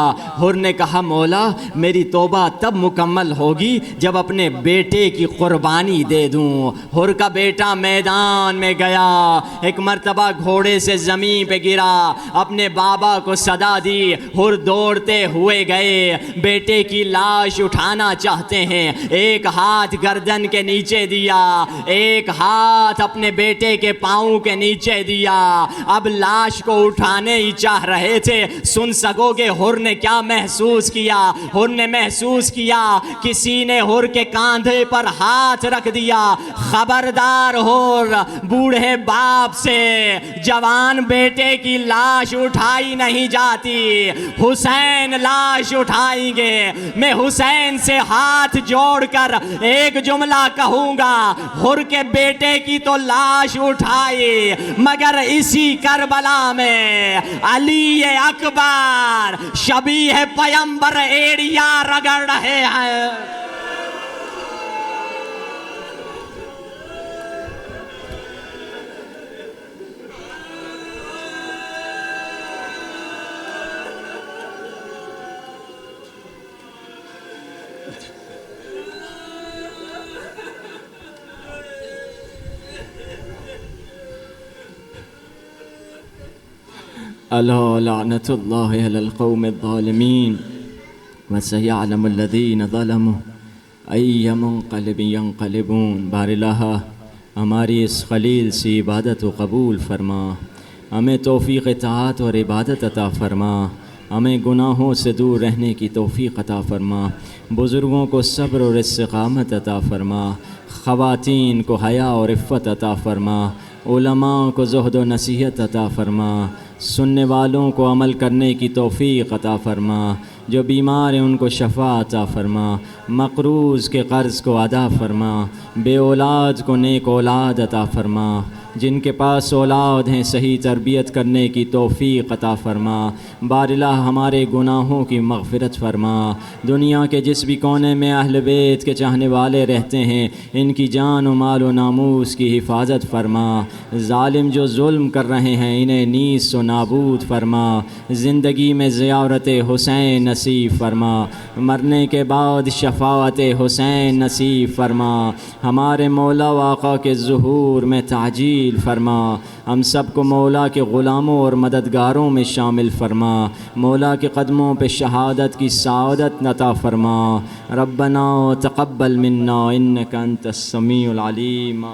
حر نے کہا مولا میری توبہ تب مکمل ہوگی جب اپنے بیٹے کی قربانی دے دوں۔ حر کا بیٹا میدان میں گیا، ایک مرتبہ گھوڑے سے زمین پہ گرا، اپنے بابا کو صدا دی، حر دوڑتے ہوئے گئے، بیٹے کی لاش اٹھانا چاہتے ہیں، ایک ہاتھ گردن کے نیچے دیا، ایک ہاتھ اپنے بیٹے کے پاؤں کے نیچے دیا۔ اب لاش کو اٹھانے ہی چاہ رہے تھے، سن سکو گے حر نے کیا محسوس کیا؟ حر نے محسوس کیا کسی نے حر کے کاندھے پر ہاتھ رکھ دیا۔ خبردار حر، بوڑھے باپ سے جوان بیٹے کی لاش اٹھائی نہیں جاتی، حسین لاش اٹھائیں گے۔ میں حسین سے ہاتھ جوڑ کر ایک جملہ کہوں گا، حر کے بیٹے کی تو لاش اٹھائی، مگر اسی کربلا میں علی اکبر شبیہ پیمبر ایڑیا رگڑ رہے ہیں۔ ألا لعنة الله على القوم الظالمين وسيعلم الذين ظلموا أي منقلب ينقلبون۔ بار الہ ہماری اس خلیل سی عبادت و قبول فرما، ہمیں توفیق اطاعت اور عبادت عطا فرما، ہمیں گناہوں سے دور رہنے کی توفیق عطا فرما، بزرگوں کو صبر اور استقامت عطا فرما، خواتین کو حیا اور عفت عطا فرما، علماء کو زہد و نصیحت عطا فرما، سننے والوں کو عمل کرنے کی توفیق عطا فرما، جو بیمار ہیں ان کو شفا عطا فرما، مقروض کے قرض کو ادا فرما، بے اولاد کو نیک اولاد عطا فرما، جن کے پاس اولاد ہیں صحیح تربیت کرنے کی توفیق عطا فرما۔ بار الہ ہمارے گناہوں کی مغفرت فرما، دنیا کے جس بھی کونے میں اہل بیت کے چاہنے والے رہتے ہیں ان کی جان و مال و ناموس کی حفاظت فرما، ظالم جو ظلم کر رہے ہیں انہیں نیست و نابود فرما، زندگی میں زیارت حسین نصیب فرما، مرنے کے بعد شفاعت حسین نصیب فرما، ہمارے مولا و آقا کے ظہور میں تعجیل فرما، ہم سب کو مولا کے غلاموں اور مددگاروں میں شامل فرما، مولا کے قدموں پہ شہادت کی سعادت عطا فرما۔ ربنا تقبل منا انک انت السمیع العلیم۔